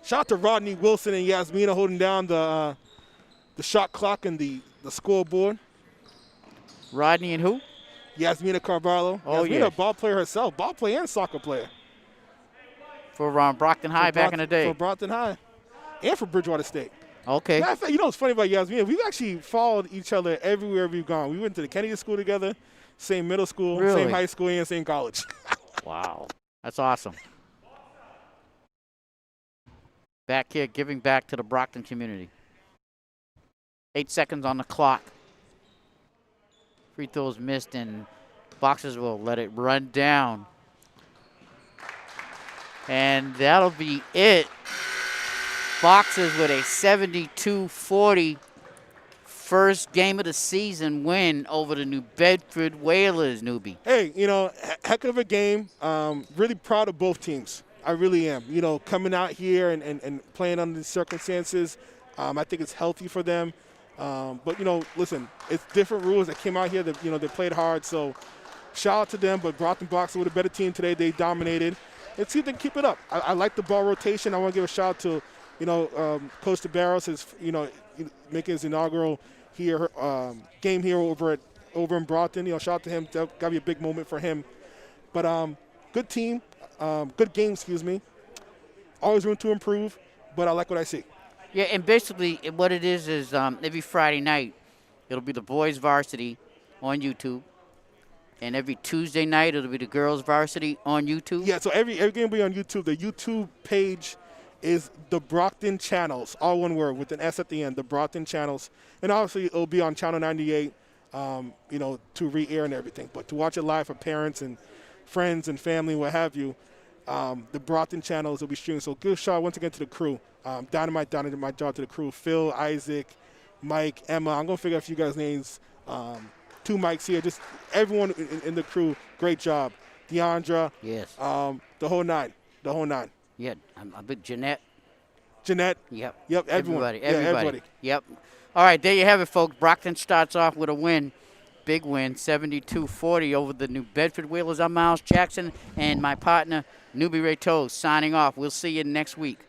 Speaker 2: Shout out to Rodney Wilson and Yasmina holding down the shot clock and the scoreboard.
Speaker 1: Rodney and who?
Speaker 2: Yasmina Carvalho.
Speaker 1: Oh,
Speaker 2: Yasmina, a ball player herself, ball player and soccer player.
Speaker 1: For Brockton High back in the day.
Speaker 2: For Brockton High and for Bridgewater State.
Speaker 1: Okay.
Speaker 2: Matter of fact, you know what's funny about Yasmina? We've actually followed each other everywhere we've gone. We went to the Kennedy School together, same middle school,
Speaker 1: Really?
Speaker 2: same high school, and same college.
Speaker 1: Wow. That's awesome. Back here, giving back to the Brockton community. 8 seconds on the clock. Free throws missed, and Boxers will let it run down. And that'll be it. Boxers with a 72-40 first game of the season win over the New Bedford Whalers, newbie.
Speaker 2: Hey, heck of a game. Really proud of both teams. I really am. Coming out here and playing under these circumstances, I think it's healthy for them. But, listen, it's different rules that came out here that, they played hard. So shout out to them. But Brockton Boxers with a better team today. They dominated. Let's see if they can keep it up. I like the ball rotation. I want to give a shout out to, Coach DeBarros is, making his inaugural game here over in Brockton. Shout out to him. That got to be a big moment for him. But good team. Good game, Always room to improve, but I like what I see.
Speaker 1: Yeah, and basically what it is every Friday night, it'll be the boys varsity on YouTube. And every Tuesday night, it'll be the girls varsity on YouTube.
Speaker 2: Yeah, so every game will be on YouTube. The YouTube page is TheBrocktonChannels, all one word with an S at the end, TheBrocktonChannels. And obviously, it'll be on Channel 98, to re-air and everything. But to watch it live for parents and friends and family, what have you, the BrocktonChannels will be streaming. So good shout once again to the crew. Dynamite job to the crew. Phil, Isaac, Mike, Emma. I'm going to figure out a few guys' names. 2 mics here. Just everyone in the crew. Great job. Deandra.
Speaker 1: Yes.
Speaker 2: The whole nine.
Speaker 1: Yeah, I'm a bit Jeanette.
Speaker 2: Yep.
Speaker 1: Everybody.
Speaker 2: Everyone. Yeah, everybody.
Speaker 1: Yep. All right, there you have it, folks. Brockton starts off with a win big win, 72-40 over the New Bedford Whalers. I'm Miles Jackson, and my partner, Newbie Ray Toes, signing off. We'll see you next week.